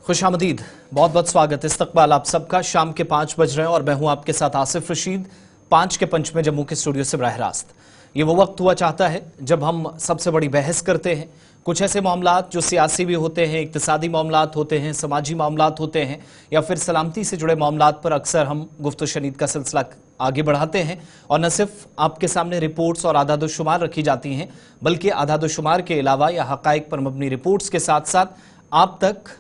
खुशामदीद, बहुत बहुत स्वागत, इस्तकबाल आप सबका। शाम के 5 बज रहे हैं और मैं हूं आपके साथ आसिफ रशीद, 5 के पंच में जम्मू के स्टूडियो से बराह रास्त। ये वो वक्त हुआ चाहता है जब हम सबसे बड़ी बहस करते हैं। कुछ ऐसे मामलात जो सियासी भी होते हैं, इक्तिसादी मामलात होते हैं, समाजी मामलात होते हैं, या फिर सलामती से जुड़े मामलात पर अक्सर हम गुफ्त शनीद का सिलसिला आगे बढ़ाते हैं। और न सिर्फ आपके सामने रिपोर्ट्स और आदाद-ओ-शुमार रखी जाती हैं, बल्कि आदाद-ओ-शुमार के अलावा या हक़ाइक़ पर मबनी रिपोर्ट्स के साथ साथ आप तक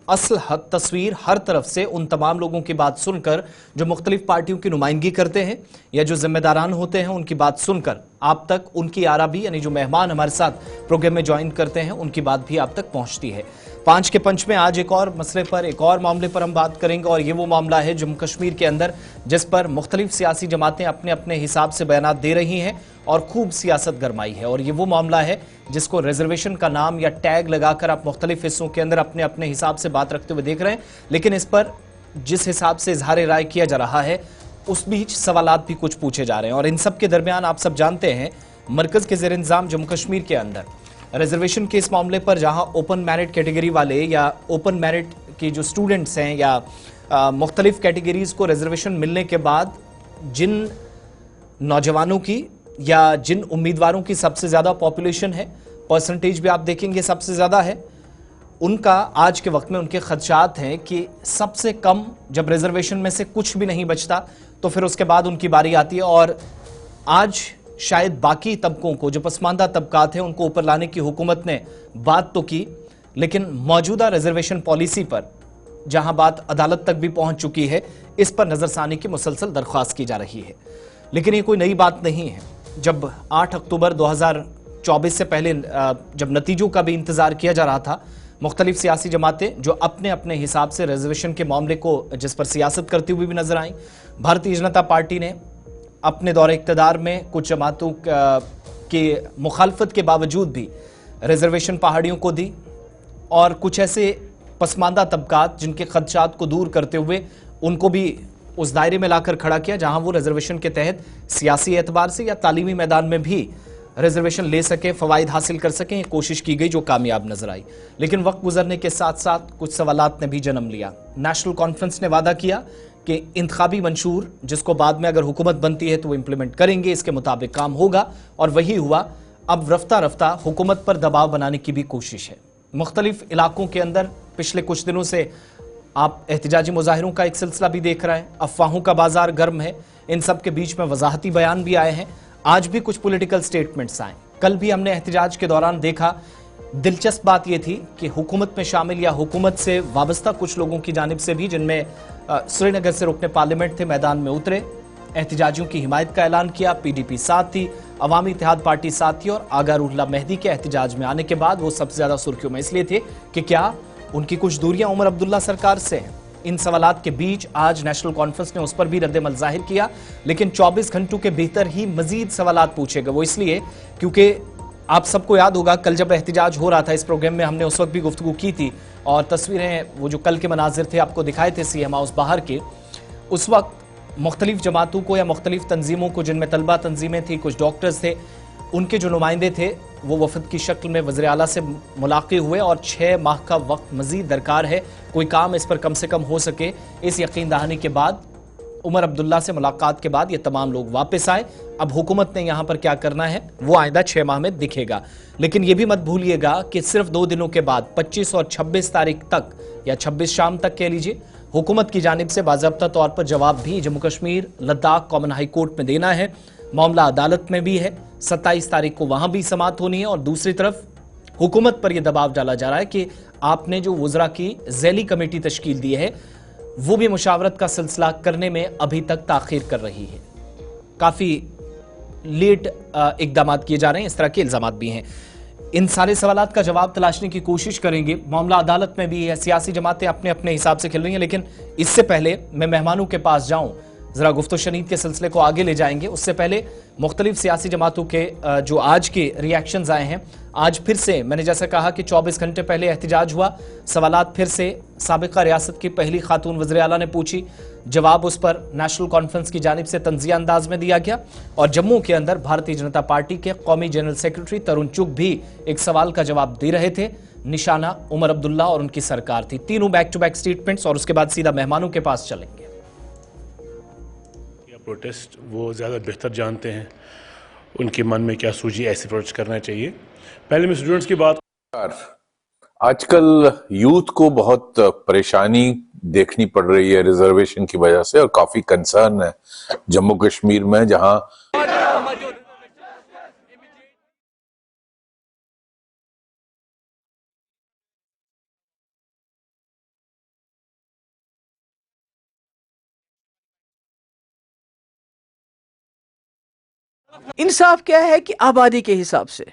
असल हक तस्वीर हर तरफ से उन तमाम लोगों की बात सुनकर जो मुख्तलिफ पार्टियों की नुमाइंदगी करते हैं या जो जिम्मेदारान होते हैं, उनकी बात सुनकर आप तक उनकी आरा भी, यानी जो मेहमान हमारे साथ प्रोग्राम में ज्वाइन करते हैं, उनकी बात भी आप तक पहुंचती है। 5 के पंच में आज एक और मसले पर, एक और मामले पर हम बात करेंगे, और ये वो मामला है जम्मू कश्मीर के अंदर जिस पर मुख्तलिफ सियासी जमातें अपने अपने हिसाब से बयानात दे रही हैं और खूब सियासत गरमाई है। और ये वो मामला है जिसको रिजर्वेशन का नाम या टैग लगाकर आप मुख्तलिफ हिस्सों के अंदर अपने अपने हिसाब से बात रखते हुए देख रहे हैं, लेकिन इस पर जिस हिसाब से इजहार राय किया जा रहा है उस बीच सवालात भी कुछ पूछे जा रहे हैं। और इन सब के दरमियान आप सब जानते हैं, मरकज के ज़ेर इंतज़ाम जम्मू कश्मीर के अंदर रिजर्वेशन के इस मामले पर जहां ओपन मेरिट कैटेगरी वाले या ओपन मेरिट के जो स्टूडेंट्स हैं या मुख्तलिफ कैटेगरीज को रिजर्वेशन मिलने के बाद जिन नौजवानों की या जिन उम्मीदवारों की सबसे ज़्यादा पॉपुलेशन है, परसेंटेज भी आप देखेंगे सबसे ज़्यादा है, उनका आज के वक्त में उनके खदशात हैं कि सबसे कम जब रिजर्वेशन में से कुछ भी नहीं बचता तो फिर उसके बाद उनकी बारी आती है। और आज शायद बाकी तबकों को, जो पसमानदा तबकात हैं, उनको ऊपर लाने की हुकूमत ने बात तो की, लेकिन मौजूदा रिजर्वेशन पॉलिसी पर जहां बात अदालत तक भी पहुंच चुकी है, इस पर नजरसानी की मुसलसल दरख्वास्त की जा रही है। लेकिन ये कोई नई बात नहीं है। जब 8 अक्टूबर 2024 से पहले जब नतीजों का भी इंतजार किया जा रहा था, मुख्तलिफ सियासी जमातें जो अपने अपने हिसाब से रिजर्वेशन के मामले को जिस पर सियासत करती हुई भी नजर आई, भारतीय जनता पार्टी ने अपने दौरे इक़्तिदार में कुछ जमातों की मुखालफत के बावजूद भी रिजर्वेशन पहाड़ियों को दी, और कुछ ऐसे पसमानदा तबकात जिनके खदशात को दूर करते हुए उनको भी उस दायरे में लाकर खड़ा किया जहां वो रिजर्वेशन के तहत सियासी एतबार से या तालीमी मैदान में भी रिजर्वेशन ले सके, फ़वाइद हासिल कर सकें। कोशिश की गई जो कामयाब नजर आई। लेकिन वक्त गुजरने के साथ साथ कुछ सवालात ने भी जन्म लिया। नेशनल कॉन्फ्रेंस ने वादा किया कि इंतखाबी मंशूर, जिसको बाद में अगर हुकूमत बनती है तो वो इंप्लीमेंट करेंगे, इसके मुताबिक काम होगा, और वही हुआ। अब रफ्ता रफ्ता हुकूमत पर दबाव बनाने की भी कोशिश है। मुख्तलिफ इलाकों के अंदर पिछले कुछ दिनों से आप एहतजाजी मुजाहिरों का एक सिलसिला भी देख रहे हैं, अफवाहों का बाजार गर्म है, इन सब के बीच में वजाहती बयान भी आए हैं। आज भी कुछ पॉलिटिकल स्टेटमेंट्स आए। कल भी हमने एहतजाज के दौरान देखा, दिलचस्प बात यह थी कि हुकूमत में शामिल या हुकूमत से वाबस्ता कुछ लोगों की जानिब से भी, जिनमें श्रीनगर से रुकने पार्लियामेंट थे, मैदान में उतरे, एहतजाजियों की हिमायत का ऐलान किया। PDP साथ थी, अवामी इत्तेहाद पार्टी साथ थी, और आगा रुल्ला मेहदी के एहतजाज में आने के बाद वो सबसे ज्यादा सुर्खियों में इसलिए थे कि क्या उनकी कुछ दूरियां उमर अब्दुल्ला सरकार से हैं। इन सवालात के बीच आज नेशनल कॉन्फ्रेंस ने उस पर भी रद्द-ए-अमल जाहिर किया, लेकिन 24 घंटों के भीतर ही मजीद सवालात पूछे गए। वो इसलिए क्योंकि आप सबको याद होगा, कल जब एहतजाज हो रहा था, इस प्रोग्राम में हमने उस वक्त भी गुफ्तगू की थी और तस्वीरें, वो जो कल के मनाजिर थे, आपको दिखाए थे CM हाउस बाहर के। उस वक्त मुख्तलिफ जमातों को या मुख्तलिफ तंजीमों को, जिनमें तलबा तंजीमें थी, कुछ डॉक्टर्स थे, उनके जो नुमाइंदे थे वो वफद की शक्ल में वज़ीर आला से मुलाक़ात हुए, और 6 माह का वक्त मज़ीद दरकार है, कोई काम इस पर कम से कम हो सके, इस यकीन दहानी के बाद उमर अब्दुल्ला से मुलाकात के बाद ये तमाम लोग वापस आए। अब हुकूमत ने यहाँ पर क्या करना है वो आइंदा 6 माह में दिखेगा। लेकिन ये भी मत भूलिएगा कि सिर्फ 2 दिनों के बाद 25 और 26 तारीख तक, या 26 शाम तक कह लीजिए, हुकूमत की जानिब से बाज़ाब्ता तौर पर जवाब भी Jammu Kashmir Ladakh common high court में देना है। मामला अदालत में भी है, 27 तारीख को वहां भी समाअत होनी है। और दूसरी तरफ हुकूमत पर यह दबाव डाला जा रहा है कि आपने जो वुज़रा की ज़ैली कमेटी तश्कील दी है, वो भी मुशावरत का सिलसिला करने में अभी तक ताख़ीर कर रही है। काफ़ी लेट इक़दामात किए जा रहे हैं, इस तरह के इल्ज़ामात भी हैं। इन सारे सवालात का जवाब तलाशने की कोशिश करेंगे। मामला अदालत में भी है, सियासी जमातें अपने अपने हिसाब से खेल रही हैं। लेकिन इससे पहले मैं मेहमानों के पास जाऊं, ज़रा गुफ्तो शनीद के सिलसिले को आगे ले जाएंगे। उससे पहले मुख्तलिफ सियासी जमातों के जो आज के रिएक्शंस आए हैं, आज फिर से मैंने जैसा कहा कि 24 घंटे पहले एहतजाज हुआ, सवालात फिर से साबिका रियासत की पहली खातून वज़ीर आला ने पूछी, जवाब उस पर नेशनल कॉन्फ्रेंस की जानिब से तंज़िया अंदाज में दिया गया। और जम्मू के अंदर भारतीय जनता पार्टी के कौमी जनरल सेक्रेटरी तरुण चुग भी एक सवाल का जवाब दे रहे थे। निशाना उमर अब्दुल्ला और उनकी सरकार थी। तीनों बैक टू बैक स्टेटमेंट्स और उसके बाद सीधा मेहमानों के पास चलेंगे। प्रोटेस्ट वो ज़्यादा बेहतर जानते हैं, उनके मन में क्या सूझी, ऐसे प्रोटेस्ट करना चाहिए। पहले मैं स्टूडेंट्स की बात। आजकल यूथ को बहुत परेशानी देखनी पड़ रही है रिजर्वेशन की वजह से, और काफी कंसर्न है जम्मू कश्मीर में, जहां इंसाफ क्या है कि आबादी के हिसाब से,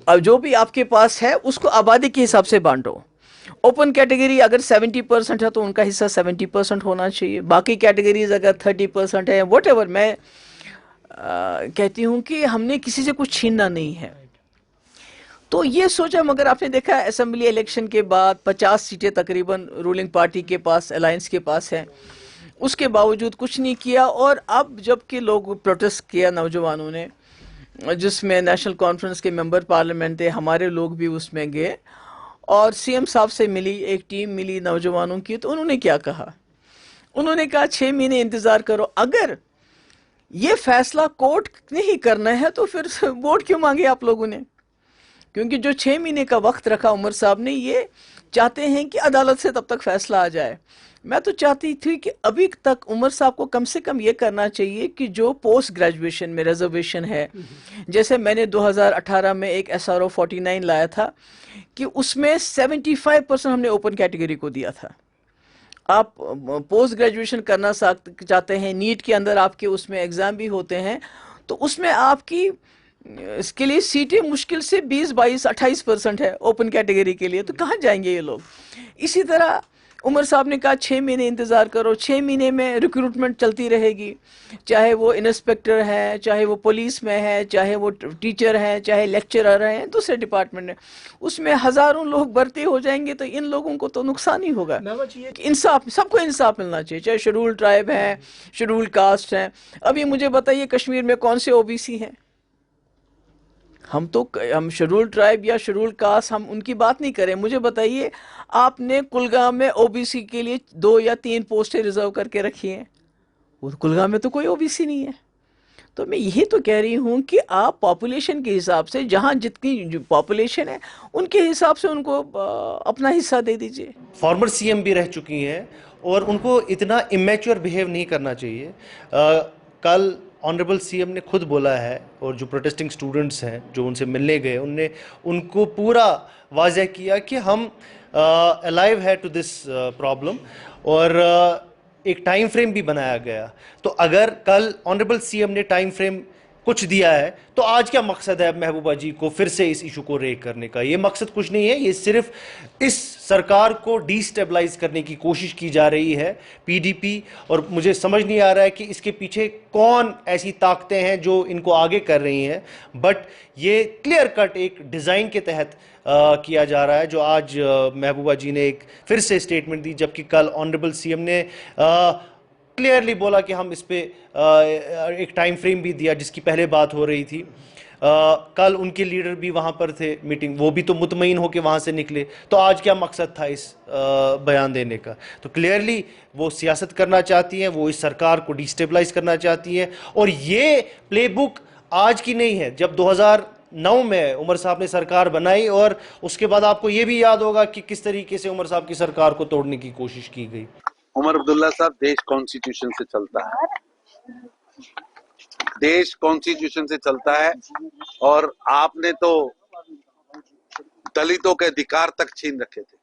अब जो भी आपके पास है उसको आबादी के हिसाब से बांटो। ओपन कैटेगरी अगर 70% है तो उनका हिस्सा 70% होना चाहिए, बाकी कैटेगरीज अगर 30% है, वट मैं कहती हूँ कि हमने किसी से कुछ छीनना नहीं है। तो ये सोचा, मगर आपने देखा असेंबली इलेक्शन के बाद 50 सीटें तकरीबन रूलिंग पार्टी के पास, अलायंस के पास है, उसके बावजूद कुछ नहीं किया। और अब जबकि लोग प्रोटेस्ट किया नौजवानों ने, जिसमें नेशनल कॉन्फ्रेंस के मेंबर पार्लियामेंट थे, हमारे लोग भी उसमें गए, और सीएम साहब से मिली, एक टीम मिली नौजवानों की, तो उन्होंने क्या कहा? उन्होंने कहा 6 महीने इंतज़ार करो, अगर ये फैसला कोर्ट ने ही करना है तो फिर वोट क्यों मांगे आप लोगों ने? क्योंकि जो 6 महीने का वक्त रखा उमर साहब ने, ये चाहते हैं कि अदालत से तब तक फैसला आ जाए। मैं तो चाहती थी कि अभी तक उमर साहब को कम से कम ये करना चाहिए कि जो पोस्ट ग्रेजुएशन में रिजर्वेशन है, जैसे मैंने 2018 में एक SRO 49 लाया था कि उसमें 75% हमने ओपन कैटेगरी को दिया था। आप पोस्ट ग्रेजुएशन करना चाहते हैं, नीट के अंदर आपके उसमें एग्ज़ाम भी होते हैं, तो उसमें आपकी इसके लिए सीटें मुश्किल से 20, 22, 28% है ओपन कैटेगरी के लिए, तो कहाँ जाएंगे ये लोग? इसी तरह उमर साहब ने कहा 6 महीने इंतज़ार करो, 6 महीने में रिक्रूटमेंट चलती रहेगी, चाहे वो इंस्पेक्टर है, चाहे वो पुलिस में है, चाहे वो टीचर हैं, चाहे लेक्चरर हैं दूसरे डिपार्टमेंट में, उसमें हज़ारों लोग भर्ती हो जाएंगे, तो इन लोगों को तो नुकसान ही होगा। इंसाफ, सबको इंसाफ मिलना चाहिए, चाहे शेड्यूल ट्राइब है, शेड्यूल कास्ट हैं। अभी मुझे बताइए कश्मीर में कौन से OBC हैं? हम शेड्यूल ट्राइब या शेड्यूल कास्ट, हम उनकी बात नहीं करें। मुझे बताइए, आपने कुलगाम में OBC के लिए 2 या 3 पोस्टें रिजर्व करके रखी हैं, वो कुलगाम में तो कोई OBC नहीं है। तो मैं यही तो कह रही हूँ कि आप पॉपुलेशन के हिसाब से, जहाँ जितनी पॉपुलेशन है उनके हिसाब से उनको अपना हिस्सा दे दीजिए। फॉर्मर CM भी रह चुकी हैं और उनको इतना इमेच्योर बिहेव नहीं करना चाहिए। कल ऑनरेबल CM ने खुद बोला है, और जो प्रोटेस्टिंग स्टूडेंट्स हैं जो उनसे मिलने गए, उनको पूरा वाज़ह किया कि हम अलाइव है टू दिस प्रॉब्लम, और एक टाइम फ्रेम भी बनाया गया। तो अगर कल ऑनरेबल CM ने टाइम फ्रेम कुछ दिया है, तो आज क्या मकसद है महबूबा जी को फिर से इस इशू को रेक करने का? ये मकसद कुछ नहीं है, ये सिर्फ इस सरकार को डिस्टेबलाइज करने की कोशिश की जा रही है, PDP। और मुझे समझ नहीं आ रहा है कि इसके पीछे कौन ऐसी ताकतें हैं जो इनको आगे कर रही हैं, बट ये क्लियर कट एक डिज़ाइन के तहत किया जा रहा है, जो आज महबूबा जी ने एक फिर से स्टेटमेंट दी, जबकि कल ऑनरेबल CM ने क्लियरली बोला कि हम इस पे एक टाइम फ्रेम भी दिया, जिसकी पहले बात हो रही थी। कल उनके लीडर भी वहां पर थे मीटिंग, वो भी तो मुतमईन होकर वहां से निकले। तो आज क्या मकसद था इस बयान देने का? तो क्लियरली वो सियासत करना चाहती हैं, वो इस सरकार को डिस्टेबलाइज करना चाहती हैं। और ये प्लेबुक आज की नहीं है, जब 2009 में उमर साहब ने सरकार बनाई, और उसके बाद आपको ये भी याद होगा कि किस तरीके से उमर साहब की सरकार को तोड़ने की कोशिश की गई। उमर अब्दुल्ला साहब, देश कॉन्स्टिट्यूशन से चलता है, देश कॉन्स्टिट्यूशन से चलता है, और आपने तो दलितों के अधिकार तक छीन रखे थे।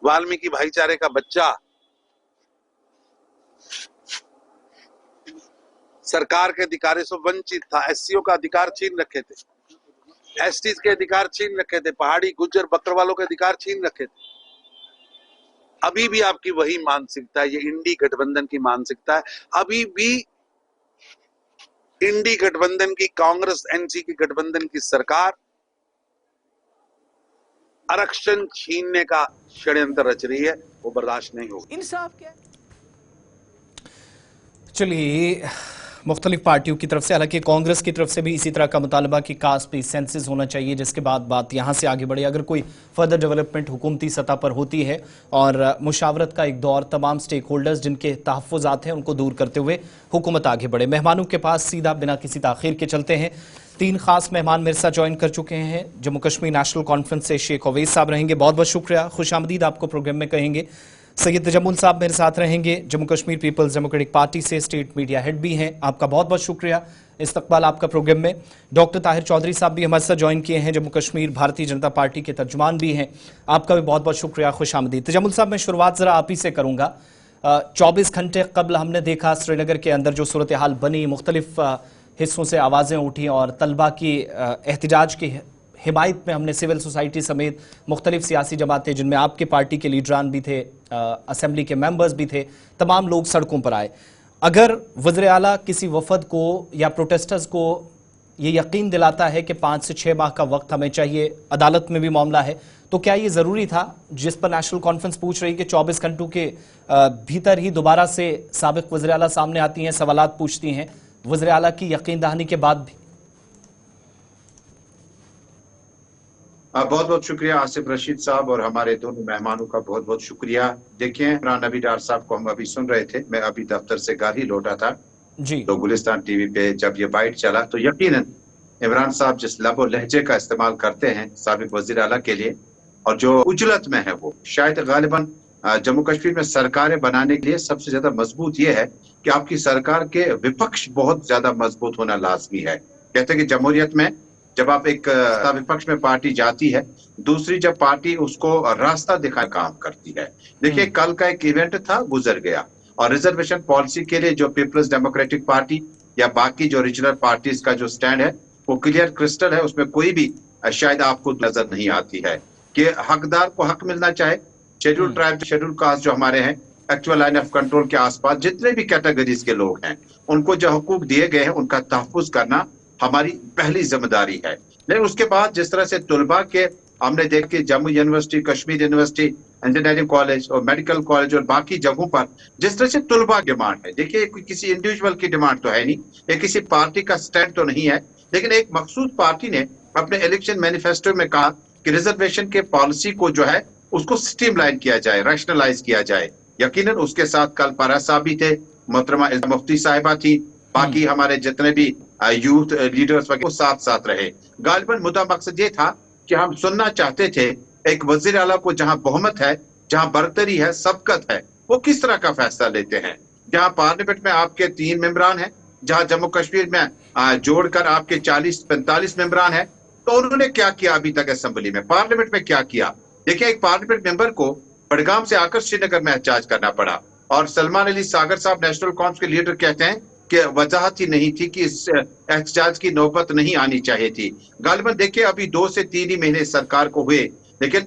वाल्मीकि भाईचारे का बच्चा सरकार के अधिकारों से वंचित था, SCO का अधिकार छीन रखे थे, STs के अधिकार छीन रखे थे, पहाड़ी गुज्जर बकरवालों के अधिकार छीन रखे थे। अभी भी आपकी वही मानसिकता है, ये इंडी गठबंधन की मानसिकता है। अभी भी इंडी गठबंधन की, कांग्रेस NC की गठबंधन की सरकार आरक्षण छीनने का षड्यंत्र रच रही है, वो बर्दाश्त नहीं होगा। इंसाफ क्या? चलिए, मुख्तलिफ पार्टियों की तरफ से, हालांकि कांग्रेस की तरफ से भी इसी तरह का मुतालबा कि कास्ट पे सेंसस होना चाहिए, जिसके बाद बात यहाँ से आगे बढ़े। अगर कोई फर्दर डेवलपमेंट हुकूमती सतह पर होती है और मुशावरत का एक दौर तमाम स्टेक होल्डर्स जिनके तहफ़्फ़ुज़ात हैं उनको दूर करते हुए हुकूमत आगे बढ़े। मेहमानों के पास सीधा बिना किसी ताख़ीर के चलते हैं। 3 खास मेहमान मेरे साथ ज्वाइन कर चुके हैं। जम्मू कश्मीर नेशनल कॉन्फ्रेंस से शेख अवैस साहब रहेंगे, बहुत बहुत शुक्रिया, खुशामदीद आपको प्रोग्राम में कहेंगे। सैयद तजम्मुल साहब मेरे साथ रहेंगे, Jammu Kashmir Peoples Democratic Party से स्टेट मीडिया हेड भी हैं, आपका बहुत बहुत शुक्रिया इस्तकबाल आपका प्रोग्राम में। डॉक्टर ताहिर चौधरी साहब भी हमारे साथ ज्वाइन किए हैं, जम्मू कश्मीर भारतीय जनता पार्टी के तर्जुमान भी हैं, आपका भी बहुत बहुत शुक्रिया, खुशामदीद। तजम्मुल साहब, मैं शुरुआत ज़रा आप ही से करूँगा। 24 घंटे कबल हमने देखा श्रीनगर के अंदर जो सूरत हाल बनी, मुख्तलिफ हिस्सों से आवाज़ें उठी और तलबा की एहतजाज की हिमायत में हमने सिविल सोसाइटी समेत मुख्तलिफ सियासी जमातें, जिनमें आपके पार्टी के लीडरान भी थे, असेंबली के मेंबर्स भी थे, तमाम लोग सड़कों पर आए। अगर वज़ीर आला किसी वफद को या प्रोटेस्टर्स को ये यकीन दिलाता है कि 5 से 6 माह का वक्त हमें चाहिए, अदालत में भी मामला है, तो क्या ये ज़रूरी था, जिस पर नेशनल कॉन्फ्रेंस पूछ रही कि 24 घंटों के भीतर ही दोबारा से साबिक वज़ीर आला सामने आती हैं, सवालात पूछती हैं, वज़ीर आला की यकीन दहानी के बाद भी? बहुत बहुत शुक्रिया आसिफ रशीद साहब और हमारे दोनों मेहमानों का बहुत बहुत शुक्रिया। देखिए, इमरान नबी डार साहब को हम अभी सुन रहे थे, मैं अभी दफ्तर से घर ही लौटा था जी। तो गुलिस्तान टीवी पे जब ये बाइट चला तो यकीनन इमरान साहब जिस लबो लहजे का इस्तेमाल करते हैं साबिक वजीर आला के लिए और जो उजलत में है, वो शायद गालिबन जम्मू कश्मीर में सरकारें बनाने के लिए सबसे ज्यादा मजबूत ये है कि आपकी सरकार के विपक्ष बहुत ज्यादा मजबूत होना लाजमी है। कहते हैं कि जमहूरियत में जब आप एक विपक्ष में पार्टी जाती है, दूसरी जब पार्टी उसको रास्ता दिखा काम करती है। देखिए, कल का एक इवेंट था, गुजर गया, और रिजर्वेशन पॉलिसी के लिए जो पीपल्स डेमोक्रेटिक पार्टी या बाकी जो रीजनल पार्टीज का जो स्टैंड है वो क्लियर क्रिस्टल है, उसमें कोई भी शायद आपको नजर नहीं आती है कि हकदार को हक मिलना चाहे। शेड्यूल ट्राइब, शेड्यूल कास्ट जो हमारे हैं, एक्चुअल लाइन ऑफ कंट्रोल के आसपास जितने भी कैटेगरीज के लोग हैं, उनको जो हुकूक दिए गए हैं उनका तहफ्फुज करना हमारी पहली जिम्मेदारी है। लेकिन उसके बाद जिस तरह से तुलबा के हमने देख के Jammu university, Kashmir university, engineering college और मेडिकल कॉलेज और बाकी जगहों पर जिस तरह से तुलबा डिमांड है, देखिए किसी इंडिविजुअल की डिमांड तो है नहीं, ये किसी पार्टी का स्टैंड तो नहीं है, लेकिन एक मखसूस पार्टी ने अपने इलेक्शन मैनिफेस्टो में कहा कि रिजर्वेशन के पॉलिसी को जो है उसको स्ट्रीमलाइन किया जाए, रैशनलाइज किया जाए। यकीनन उसके साथ कल पारा साहब भी थे, मोहतरमा मुफ्ती साहिबा थी, बाकी हमारे जितने भी यूथ लीडर्स वगैरह साथ साथ रहे। गालिबन मुद्दा मकसद ये था कि हम सुनना चाहते थे एक वजीर आला को जहां बहुमत है, जहां बरतरी है, सबकत है, वो किस तरह का फैसला लेते हैं। जहां पार्लियामेंट में आपके 3 मेंबरान हैं, जहां जम्मू कश्मीर में जोड़कर आपके 40-45 मेंबरान हैं, तो उन्होंने क्या किया अभी तक असेंबली में, पार्लियामेंट में क्या किया। देखिए, एक पार्लियामेंट मेंबर को बड़गाम से आकर श्रीनगर में एहतजाज करना पड़ा, और सलमान अली सागर साहब नेशनल कॉन्फ्रेंस के लीडर कहते हैं कि वजाहत ही नहीं थी कि इस एहतजाज की नौबत नहीं आनी चाहिए थी। गालिबन देखिए, अभी 2 से 3 ही महीने सरकार को हुए, लेकिन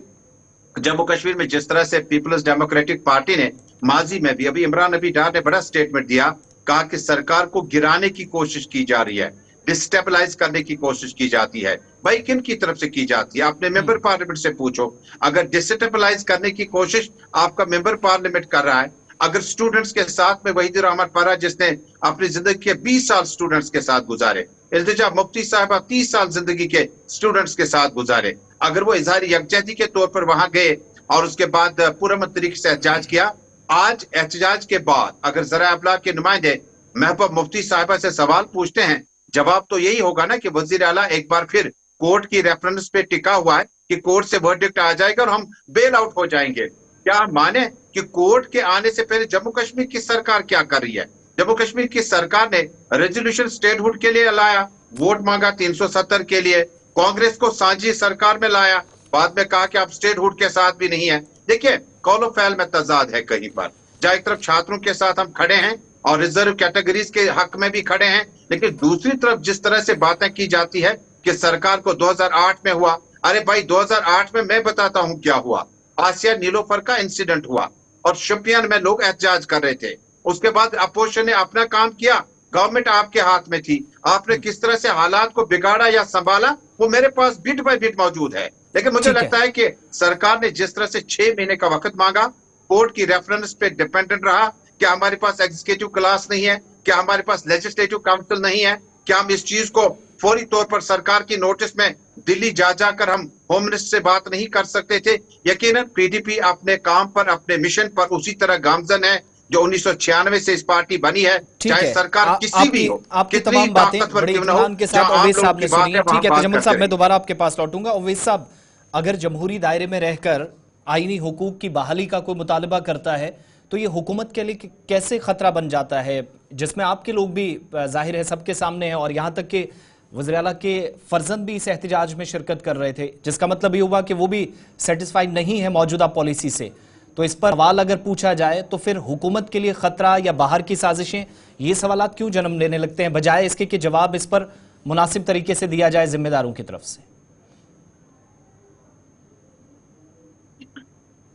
जम्मू कश्मीर में जिस तरह से पीपल्स डेमोक्रेटिक पार्टी ने माजी में भी, अभी इमरान नबी डार ने बड़ा स्टेटमेंट दिया, कहा कि सरकार को गिराने की कोशिश की जा रही है, डिस्टेबलाइज करने की कोशिश की जाती है। भाई, किन की तरफ से की जाती है? अपने मेंबर पार्लियामेंट से पूछो। अगर डिस्टेबलाइज करने की कोशिश आपका मेंबर पार्लियामेंट कर रहा है, अगर स्टूडेंट्स के साथ में वहीद रहमान परा जिसने अपनी जिंदगी के 20 साल स्टूडेंट्स के साथ गुजारे, इल्तिजा मुफ्ती साहिबा 30 साल जिंदगी के स्टूडेंट्स के साथ गुजारे, अगर वो इजहार यकजहती के तौर पर वहां गए और उसके बाद पुरअमन तरीके से एहतजाज किया, आज एहतजाज के बाद अगर जरा अबलाग के नुमाइंदे महबूब मुफ्ती साहिबा से सवाल पूछते हैं, जवाब तो यही होगा ना कि वजीर आला एक बार फिर कोर्ट की रेफरेंस पे टिका हुआ है कि कोर्ट से वर्डिक्ट आ जाएगा और हम बेल आउट हो जाएंगे। क्या हम माने कि कोर्ट के आने से पहले जम्मू कश्मीर की सरकार क्या कर रही है? जम्मू कश्मीर की सरकार ने रेजोल्यूशन स्टेटहुड के लिए लाया, वोट मांगा 370 के लिए, कांग्रेस को सांझी सरकार में लाया, बाद में कहा कि आप स्टेटहुड के साथ भी नहीं है। देखिए, कौलो फैल में तजाद है कहीं पर, जहाँ एक तरफ छात्रों के साथ हम खड़े हैं और रिजर्व कैटेगरीज के हक में भी खड़े हैं, लेकिन दूसरी तरफ जिस तरह से बातें की जाती है कि सरकार को 2008 में हुआ, अरे भाई 2008 में मैं बताता हूं क्या हुआ। आसिया नीलोफर का इंसिडेंट हुआ और शोपियान में लोग एहतजाज कर रहे थे, उसके बाद अपोजिशन ने अपना काम किया, गवर्नमेंट आपके हाथ में थी, आपने किस तरह से हालात को बिगाड़ा या संभाला वो मेरे पास बिट बाय बिट मौजूद है। लेकिन मुझे लगता है कि सरकार ने जिस तरह से 6 महीने का वक्त मांगा, कोर्ट की रेफरेंस पे डिपेंडेंट रहा कि हमारे पास एग्जीक्यूटिव क्लास नहीं है, क्या हमारे पास लेजिस्लेटिव काउंसिल नहीं है? क्या हम इस चीज को फौरी तौर पर सरकार की नोटिस में दिल्ली जा जाकर हम होम मिनिस्टर से बात नहीं कर सकते थे? यकीनन पीडीपी अपने काम पर, अपने मिशन पर उसी तरह गामजन है जो 1996 से इस पार्टी बनी है। ठीक चाहे है, सरकार किसी भी हो, आपकी कितनी तमाम बातें ताकतवर बड़े क्यों ना हो, इत्मीनान के साथ जहां आम अवैस लोगों साहब ने की बात सुनी है है। वहां ठीक है, बात तजम्मुल करते साहब मैं रहेंगे। दोबारा आपके पास लौटूंगा। अवैस साहब, अगर जमहूरी दायरे में रहकर आईनी हुकूक की बहाली का कोई मुतालबा करता है तो ये हुकूमत के लिए कैसे खतरा बन जाता है, जिसमें आपके लोग भी जाहिर है सबके सामने हैं और यहाँ तक कि वज़ीर आला के फर्जंद भी इस एहतजाज में शिरकत कर रहे थे, जिसका मतलब ये हुआ कि वो भी सेटिस्फाइड नहीं है मौजूदा पॉलिसी से। तो इस पर सवाल अगर पूछा जाए तो फिर हुकूमत के लिए खतरा या बाहर की साजिशें, ये सवालात क्यों जन्म लेने लगते हैं बजाय इसके कि जवाब इस पर मुनासिब तरीके से दिया जाए जिम्मेदारों की तरफ से?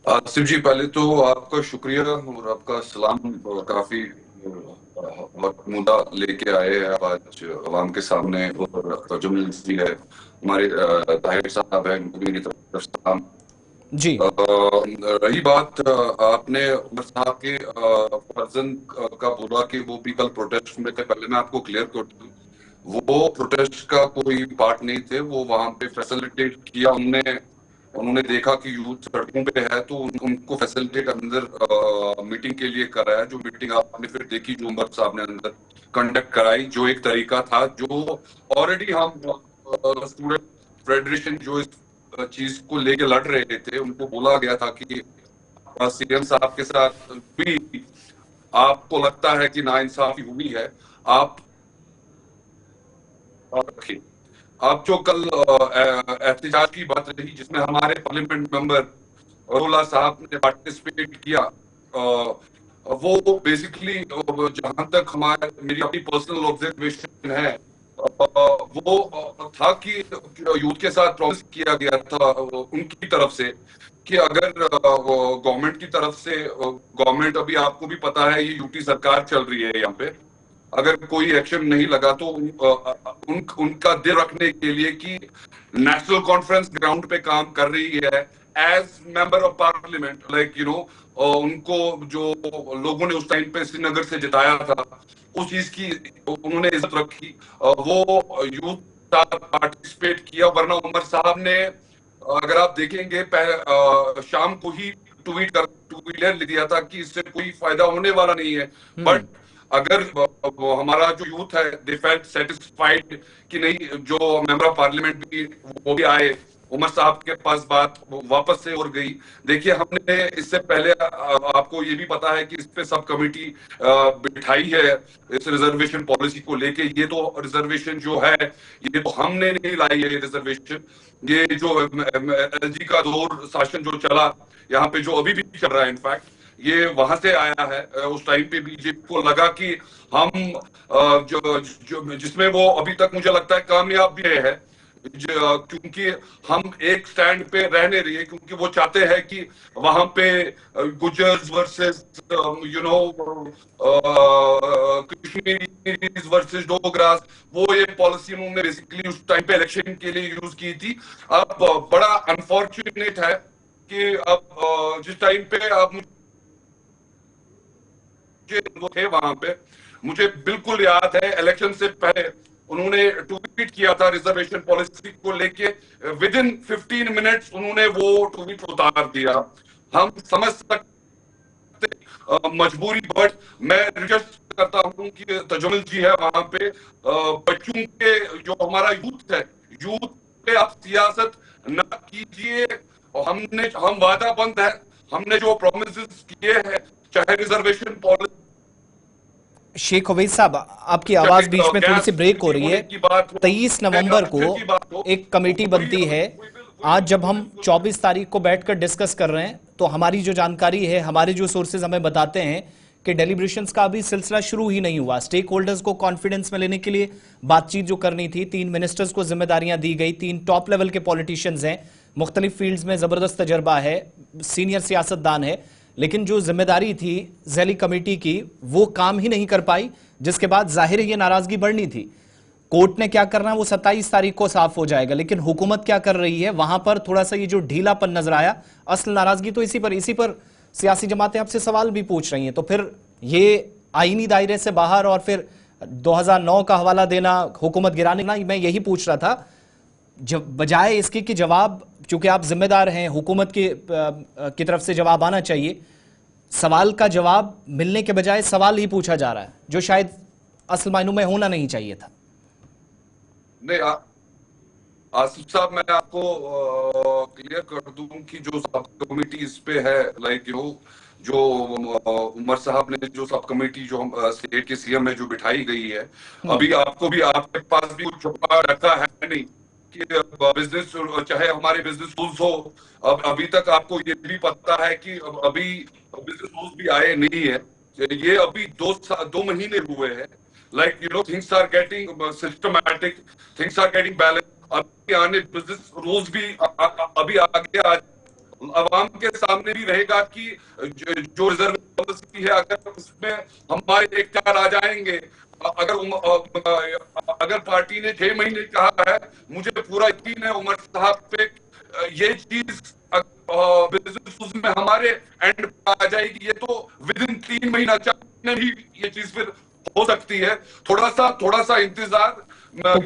आसिफ जी, पहले तो आपका शुक्रिया और आपका सलाम। काफी वक्त मुद्दा लेके आए हैं आज अवाम के सामने, और तजुम्मल जी है हमारे ताहिर साहब है, उनको भी मेरी तरफ से सलाम जी। रही बात आपने उमर साहब के फर्जंद का बोला कि वो भी कल प्रोटेस्ट में थे। पहले मैं आपको क्लियर कर दूं, वो प्रोटेस्ट का कोई पार्ट नहीं थे, वो वहां पे फैसिलिटेट किया। उन्होंने देखा कि यूथ सड़कों पे है तो उनको फैसिलिटेट अंदर मीटिंग के लिए कराया। जो मीटिंग आपने फिर देखी जो उमर साहब ने अंदर कंडक्ट कराई, जो एक तरीका था जो ऑलरेडी हम स्टूडेंट फेडरेशन जो इस चीज को लेके लड़ रहे थे, उनको बोला गया था कि सीएम साहब के साथ भी आपको लगता है कि नाइंसाफी हुई है, आप रखिए। अब जो कल एहतजाज की बात रही जिसमें हमारे पार्लियामेंट मेंबर रोला साहब ने पार्टिसिपेट किया, वो बेसिकली जहां तक मेरी अपनी पर्सनल ऑब्जर्वेशन है, वो था कि यूथ के साथ प्रॉमिस किया गया था उनकी तरफ से कि अगर गवर्नमेंट की तरफ से, गवर्नमेंट अभी आपको भी पता है ये यूटी सरकार चल रही है यहाँ पे, अगर कोई एक्शन नहीं लगा तो उनका दिल रखने के लिए कि नेशनल कॉन्फ्रेंस ग्राउंड पे काम कर रही है as member of parliament, like you know, उनको जो लोगों ने उस टाइम पे श्रीनगर से जिताया था उस चीज की उन्होंने इज्जत रखी, वो यूथ पार्टिसिपेट किया। वरना उमर साहब ने, अगर आप देखेंगे, शाम को ही ट्वीट लिख दिया था कि इससे कोई फायदा होने वाला नहीं है। बट अगर हमारा जो यूथ है दे फेल्ट सेटिस्फाइड कि नहीं, जो मेंबर ऑफ पार्लियामेंट भी वो भी आए, उमर साहब के पास बात वापस से और गई। देखिए, हमने इससे पहले आपको ये भी पता है कि इस पे सब कमेटी बिठाई है इस रिजर्वेशन पॉलिसी को लेके। ये तो रिजर्वेशन जो है ये तो हमने नहीं लाई है, ये रिजर्वेशन, ये जो एलजी का दौर शासन जो चला यहाँ पे, जो अभी भी चल रहा है, इनफैक्ट ये वहां से आया है। उस टाइम पे बीजेपी को लगा कि हम जिसमें वो अभी तक मुझे लगता है कामयाब भी है, क्योंकि हम एक स्टैंड पे रहने रही है, क्योंकि वो चाहते हैं कि वहां पे Gujjars versus you know Kashmiris versus Dogras, वो ये पॉलिसी उन्होंने बेसिकली उस टाइम पे इलेक्शन के लिए यूज की थी। अब बड़ा अनफॉर्चुनेट है कि अब जिस टाइम पे आप वो थे वहां पे, मुझे बिल्कुल याद है इलेक्शन से पहले उन्होंने ट्वीट किया था रिजर्वेशन पॉलिसी को लेके, विद इन 15 मिनट्स उन्होंने वो ट्वीट उतार दिया। हम समझ सकते मजबूरी, बट मैं रिक्वेस्ट करता हूं कि तजुम्मल जी है वहां पे, बच्चों के जो हमारा यूथ है, यूथ पे आप सियासत न कीजिए। हम वादाबंद है, हमने जो प्रोमिस किए हैं, चाहे रिजर्वेशन पॉलिसी। शेख अवैस साहब, आपकी आवाज बीच में थोड़ी सी ब्रेक हो रही है। 23 नवंबर को एक कमेटी बनती है। आज जब हम 24 तारीख को बैठकर डिस्कस कर रहे हैं तो हमारी जो जानकारी है, हमारे जो सोर्सेज हमें बताते हैं कि डेलिब्रेशंस का अभी सिलसिला शुरू ही नहीं हुआ। स्टेक होल्डर्स को कॉन्फिडेंस में लेने के लिए बातचीत जो करनी थी, 3 मिनिस्टर्स को जिम्मेदारियां दी गई, 3 टॉप लेवल के पॉलिटिशियंस हैं, मुख्तलिफ फील्ड्स में जबरदस्त तजर्बा है, सीनियर सियासतदान है, लेकिन जो जिम्मेदारी थी ज़ैली कमेटी की वो काम ही नहीं कर पाई, जिसके बाद जाहिर है ये नाराजगी बढ़नी थी। कोर्ट ने क्या करना वो 27 तारीख को साफ हो जाएगा, लेकिन हुकूमत क्या कर रही है वहां पर थोड़ा सा ये जो ढीलापन नजर आया, असल नाराजगी तो इसी पर सियासी जमातें आपसे सवाल भी पूछ रही हैं। तो फिर ये आईनी दायरे से बाहर और फिर 2009 का हवाला देना, हुकूमत गिराने ना, मैं यही पूछ रहा था जब बजाय इसके कि जवाब, चूंकि आप जिम्मेदार हैं, हुकूमत की तरफ से जवाब आना चाहिए, सवाल का जवाब मिलने के बजाय सवाल ही पूछा जा रहा है जो शायद असल मायनों में होना नहीं चाहिए था। नहीं आसिफ साहब, मैं आपको क्लियर कर दूं कि जो सब कमेटी इस पे है, लाइक जो उमर साहब ने जो सब कमेटी जो स्टेट के सीएम में जो बिठाई गई है, अभी आपको भी, आपके पास भी कुछ छुपा रखा है नहीं कि बिजनेस, चाहे हमारे बिजनेस रूल्स हो, अब अभी तक आपको ये भी पता है कि अभी बिजनेस रूल्स भी आए नहीं है, ये अभी 2 महीने हुए हैं। Like things are getting systematic, things are getting balance. अभी आने बिजनेस रूल्स भी अभी आगे अवाम के सामने भी रहेगा कि जो रिजर्व पॉलिसी है, अगर उसमें हमारे 1-4 आ जाएंगे, अगर पार्टी ने 6 महीने कहा है, मुझे पूरा यकीन है उमर साहब पे ये चीज बिजनेस में हमारे एंड आ जाएगी। ये तो विद इन 3 महीना 4 महीने भी ये चीज फिर हो सकती है। थोड़ा सा इंतजार। तो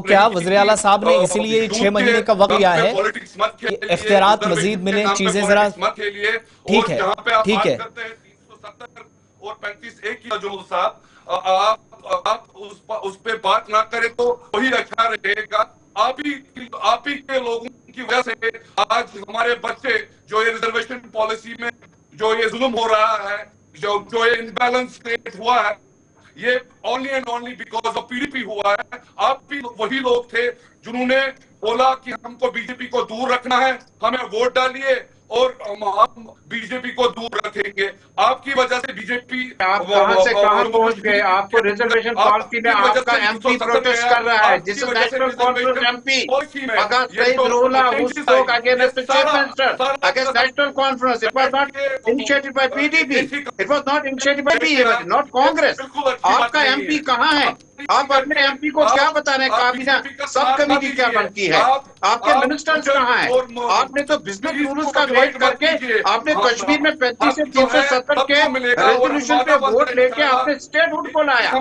क्या वज़ीर आला साहब ने इसीलिए 6 महीने का वक्त लिया है, इख्तियारात मजीद मिले, चीजें जरा ठीक है। 370 और 35A की जो साहब, आप उस पे बात ना करें तो वही अच्छा रहेगा। आप ही के लोगों की वजह से आज हमारे बच्चे, जो ये रिजर्वेशन पॉलिसी में जो ये जुल्म हो रहा है, जो ये इनबैलेंस क्रिएट हुआ है, ये only and only because of PDP हुआ है। आप भी वही लोग थे जिन्होंने बोला कि हमको बीजेपी को दूर रखना है, हमें वोट डालिए और हम बीजेपी को दूर रखेंगे। आपकी वजह से बीजेपी, आप कहां से कहां पहुंच गए? आपको रिजर्वेशन पॉलिसी में आपका एमपी प्रोटेस्ट कर रहा है, जिस National Conference MP against Syed Ruhullah who spoke against the chief minister, against national conference. It was not initiated by PDP, it was not initiated by PDP, not Congress. आपका MP कहां है? आप अपने एमपी को क्या बता रहे हैं? काबीना सब कमेटी क्या बनती है? आपके मिनिस्टर्स कहाँ हैं? आपने तो बिजनेस रूल्स का वेट करके आपने कश्मीर में 35 से 370 के रेजोल्यूशन पे वोट लेके आपने स्टेटहुड को लाया।